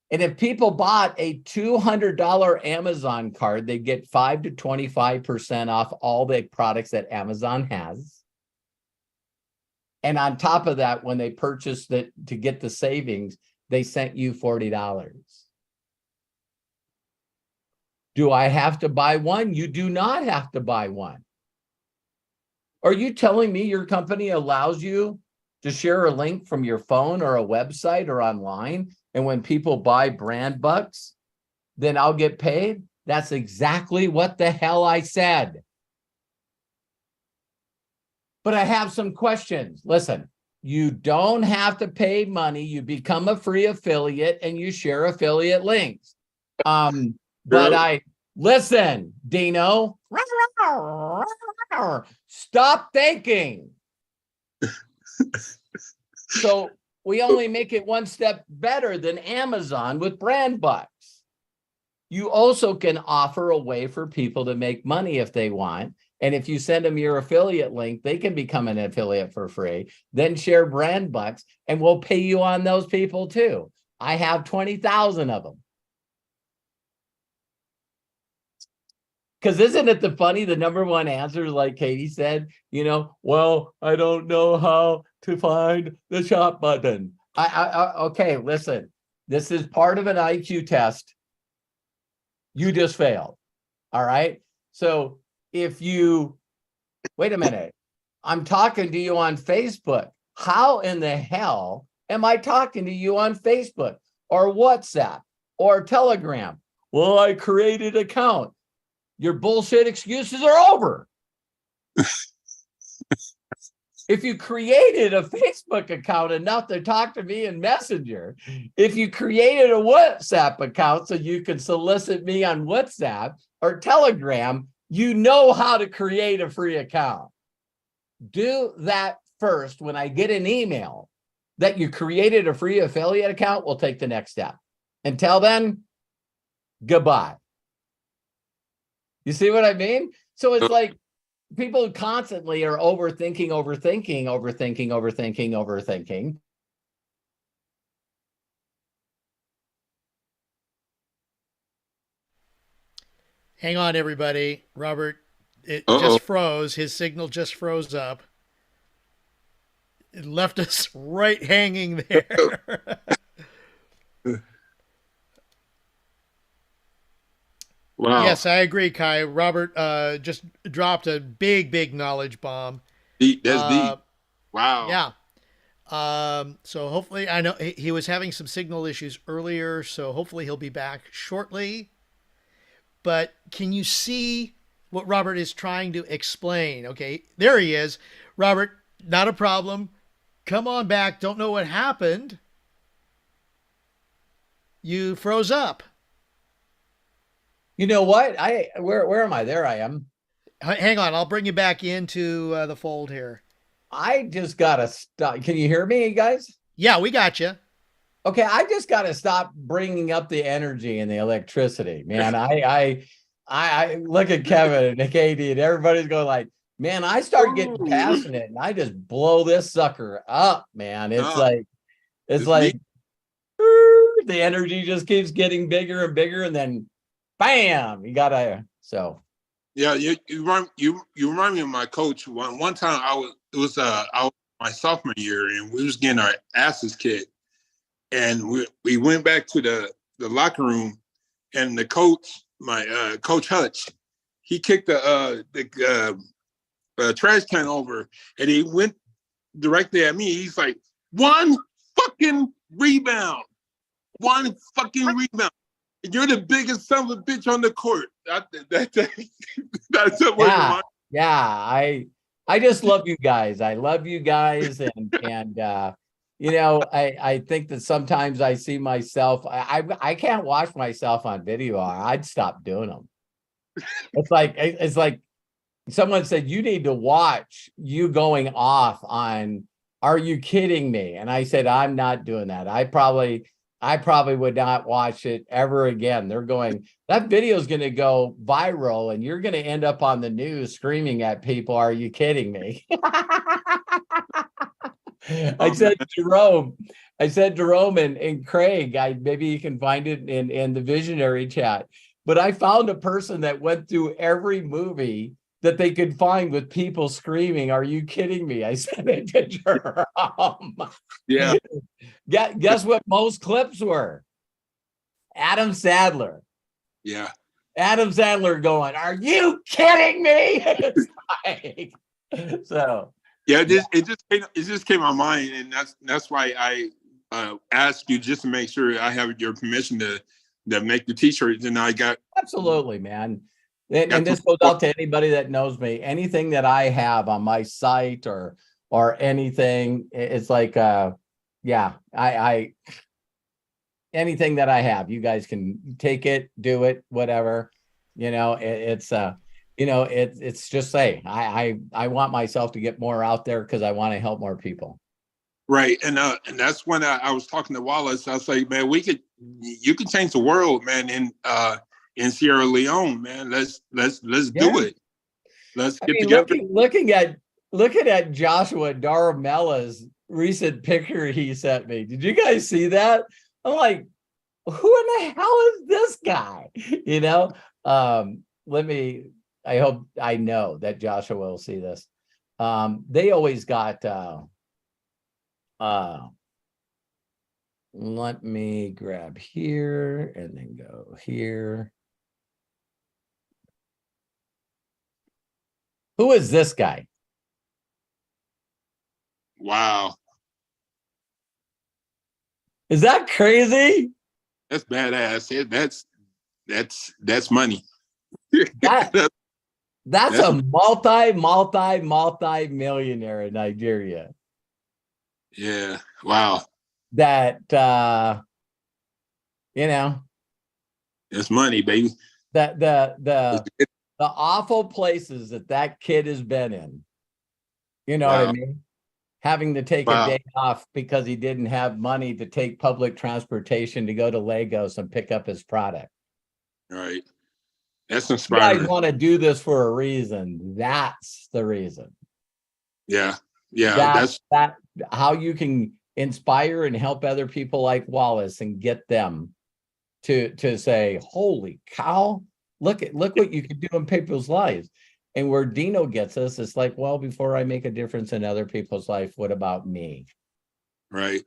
And if people bought a $200 Amazon card, they get 5 to 25% off all the products that Amazon has. And on top of that, when they purchased it to get the savings, they sent you $40. Do I have to buy one? You do not have to buy one. Are you telling me your company allows you to share a link from your phone or a website or online, and when people buy brand bucks, then I'll get paid? That's exactly what the hell I said. But I have some questions. Listen, you don't have to pay money. You become a free affiliate and you share affiliate links. But listen, Dino, stop thinking. So we only make it one step better than Amazon with brand bucks. You also can offer a way for people to make money if they want. And if you send them your affiliate link, they can become an affiliate for free, then share brand bucks, and we'll pay you on those people too. I have 20,000 of them. Because isn't it the number one answer, like Katie said, well, I don't know how to find the shop button. Okay, listen, this is part of an IQ test. You just failed. All right. So if you, wait a minute, I'm talking to you on Facebook. How in the hell am I talking to you on Facebook or WhatsApp or Telegram? Well, I created an account. Your bullshit excuses are over. If you created a Facebook account enough to talk to me in Messenger, if you created a WhatsApp account so you could solicit me on WhatsApp or Telegram, you know how to create a free account. Do that first. When I get an email that you created a free affiliate account, we'll take the next step. Until then, goodbye. You see what I mean? So it's like people constantly are overthinking. Hang on, everybody. Robert, it just froze. His signal just froze up. It left us right hanging there. Wow. Yes, I agree, Kai. Robert just dropped a big knowledge bomb. Deep. That's deep. Wow. Yeah. So hopefully, I know he was having some signal issues earlier, so hopefully he'll be back shortly. But can you see what Robert is trying to explain? Okay, there he is. Robert, not a problem. Come on back. Don't know what happened. You froze up. You know what? Where am I? There I am. Hang on. I'll bring you back into the fold here. I just got to stop. Can you hear me, guys? Yeah, we got you. Okay, I just got to stop bringing up the energy and the electricity, man. I look at Kevin and Katie and everybody's going like, man, I start getting passionate and I just blow this sucker up, man. It's like the energy just keeps getting bigger and bigger, and then bam, you gotta. So yeah, you remind me of my coach. One time I was my sophomore year, and we was getting our asses kicked, and we went back to the locker room, and the coach, my Coach Hutch, he kicked the trash can over, and he went directly at me. He's like, one fucking rebound. You're the biggest son of a bitch on the court. That's what yeah. I just love you guys. I love you guys. And you know, I think that sometimes I see myself, I can't watch myself on video. I'd stop doing them. It's like someone said, you need to watch you going off on, are you kidding me? And I said, I'm not doing that. I probably would not watch it ever again. They're going, that video is going to go viral and you're going to end up on the news screaming at people. Are you kidding me? I said Jerome and Craig, maybe you can find it in the visionary chat, but I found a person that went through every movie that they could find with people screaming, are you kidding me? I said it to Jerome. Yeah. Guess what most clips were? Adam Sandler. Yeah. Adam Sandler going, are you kidding me? Like, so yeah, it just came to my mind, and that's why I asked you just to make sure I have your permission to make the t-shirts, and I got absolutely, man. And this goes out to anybody that knows me. Anything that I have on my site or anything, it's like yeah, I anything that I have, you guys can take it, do it, whatever. You know, it's you know, it's just say I want myself to get more out there because I want to help more people. Right. And that's when I was talking to Wallace. I was like, man, you can change the world, man, in Sierra Leone, man. Let's do it. Let's get together. Looking at Joshua Daramella's recent picture he sent me. Did you guys see that? I'm like, who in the hell is this guy? You know, I hope I know that Joshua will see this. They always got let me grab here and then go here. Who is this guy? Wow. Is that crazy? That's badass. That's money. That's a multi-millionaire in Nigeria. Yeah. Wow. That you know, it's money, baby. That the awful places that kid has been in. You know what I mean? Having to take a day off because he didn't have money to take public transportation to go to Lagos and pick up his product. Right. That's inspiring. You guys want to do this for a reason. That's the reason. Yeah. Yeah. That's how you can inspire and help other people like Wallace and get them to say, holy cow, look what you can do in people's lives. And where Dino gets us, it's like, well, before I make a difference in other people's life, what about me? Right.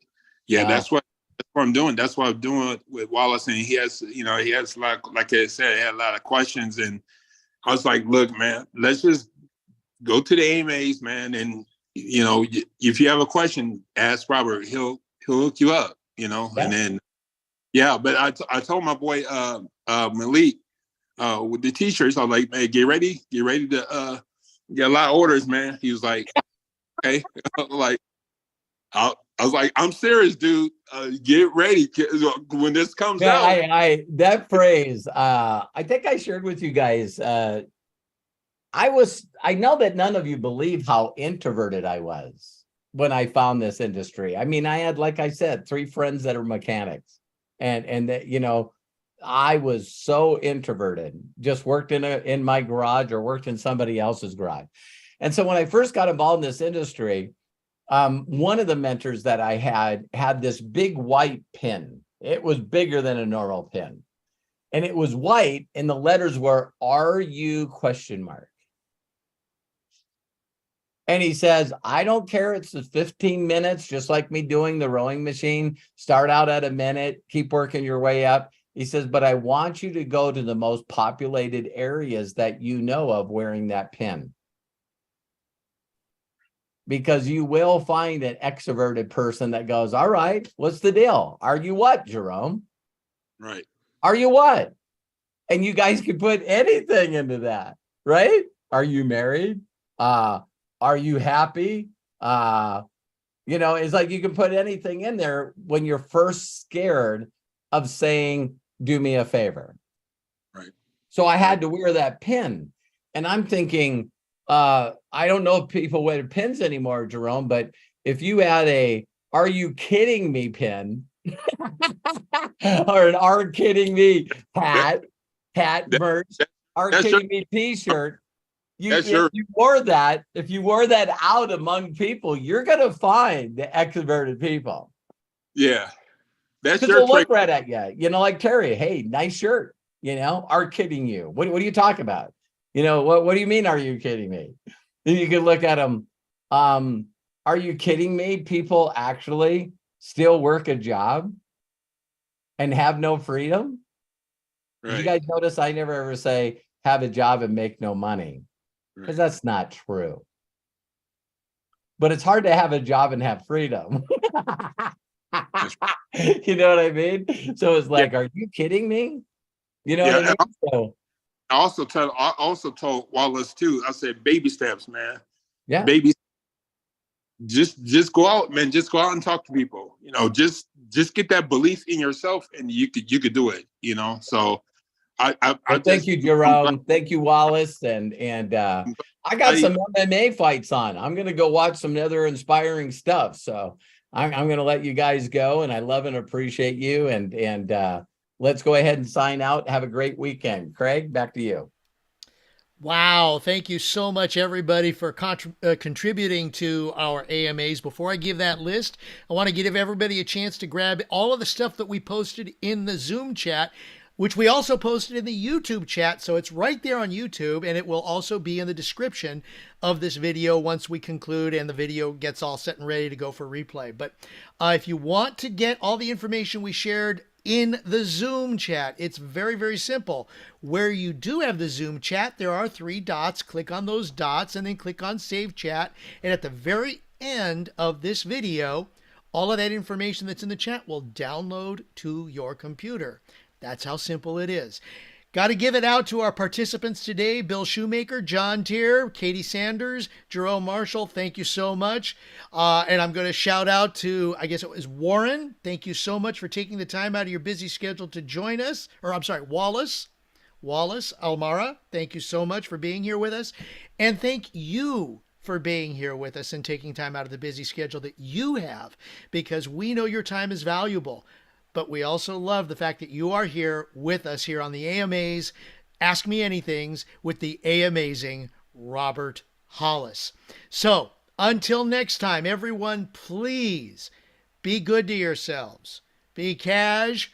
Yeah, that's what I'm doing. That's what I'm doing with Wallace. And he has like I said, he had a lot of questions. And I was like, look, man, let's just go to the AMAs, man. And, you know, if you have a question, ask Robert. He'll hook you up, you know. Yeah. And then, but I told my boy Malik, with the t-shirts, I was like, man, get ready to get a lot of orders, man. He was like, okay. Like, I was like, I'm serious, dude. Get ready when this comes out. That phrase, I think I shared with you guys. I know that none of you believe how introverted I was when I found this industry. I mean, I had, like I said, 3 friends that are mechanics, and that, you know, I was so introverted, just worked in my garage or worked in somebody else's garage. And so when I first got involved in this industry, one of the mentors that I had this big white pin. It was bigger than a normal pin. And it was white and the letters were, "Are you?" ? And he says, I don't care. It's the 15 minutes, just like me doing the rowing machine. Start out at a minute, keep working your way up. He says, but I want you to go to the most populated areas that you know of wearing that pin. Because you will find an extroverted person that goes, all right, what's the deal? Are you what, Jerome? Right. Are you what? And you guys can put anything into that, right? Are you married? are you happy? It's like you can put anything in there when you're first scared of saying, do me a favor. Right. So I had to wear that pin. And I'm thinking, I don't know if people wear pins anymore, Jerome, but if you had a "Are you kidding me" pin or an "Are kidding me" hat merch, "Are kidding me" t-shirt, if you wore that out among people, you're gonna find the extroverted people. Yeah. That's Because your they'll look trick. right at you, like Terry. Hey, nice shirt. Are kidding you? What are you talking about? What do you mean? Are you kidding me? Then you can look at them. Are you kidding me? People actually still work a job and have no freedom. Right. You guys notice I never ever say have a job and make no money, because that's not true. But it's hard to have a job and have freedom. You know what I mean? So it's like, are you kidding me? You know what I mean? So, I also told Wallace too. I said, baby steps, man. yeah. Baby. Just go out, man. Just go out and talk to people. Just get that belief in yourself, and you could do it. So thank you, Jerome. Thank you, Wallace, and I got some MMA fights on. I'm gonna go watch some other inspiring stuff. So I'm gonna let you guys go, and I love and appreciate you. And let's go ahead and sign out. Have a great weekend. Craig, back to you. Wow. Thank you so much, everybody, for contributing to our AMAs. Before I give that list, I want to give everybody a chance to grab all of the stuff that we posted in the Zoom chat, which we also posted in the YouTube chat. So it's right there on YouTube, and it will also be in the description of this video once we conclude and the video gets all set and ready to go for replay. But if you want to get all the information we shared in the Zoom chat, it's very, very simple. Where you do have the Zoom chat, there are 3 dots. Click on those dots and then click on Save Chat. And at the very end of this video, all of that information that's in the chat will download to your computer. That's how simple it is. Got to give it out to our participants today: Bill Shoemaker, John Tier, Katie Sanders, Jerome Marshall. Thank you so much. And I'm going to shout out to, I guess it was Warren. Thank you so much for taking the time out of your busy schedule to join us. Or I'm sorry, Wallace Almara. Thank you so much for being here with us. And thank you for being here with us and taking time out of the busy schedule that you have, because we know your time is valuable. But we also love the fact that you are here with us here on the AMAs, Ask Me Anythings with the amazing Robert Hollis. So until next time, everyone, please be good to yourselves. Be cash,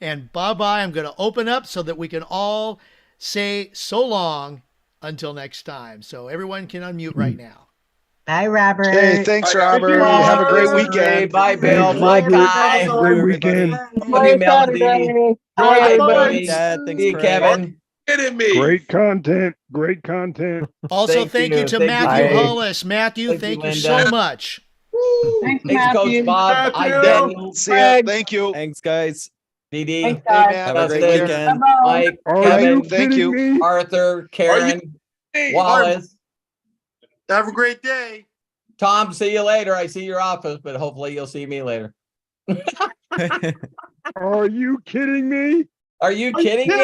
and bye-bye. I'm going to open up so that we can all say so long until next time. So everyone can unmute right now. Bye, Robert. Hey, thanks, Bye, Robert. guys. Have a great weekend. Bye, Bill. Thanks, Bye, Robert. Kai. Great weekend. Love you, Melody. Saturday. Bye, Bye, buddy. Dad, thanks, See you, Craig. Kevin. Kidding me. Great content. Great content. Also, thank you to Thank Matthew you. Hollis. Matthew, Thank you, thank you Linda. so much. Thanks, Thanks, Coach Bob. Matthew. Hi, Daniel. See ya. Craig. Thank you. Thanks, guys. DD. Thanks, Hey, guys. man. Have a great Justin. weekend. Bye-bye. Mike, Are Kevin, you Thank kidding you. me? Arthur, Karen, Hey, Wallace. have a great day. Tom, see you later. I see your office, but hopefully you'll see me later. Are you kidding me? Are you kidding me?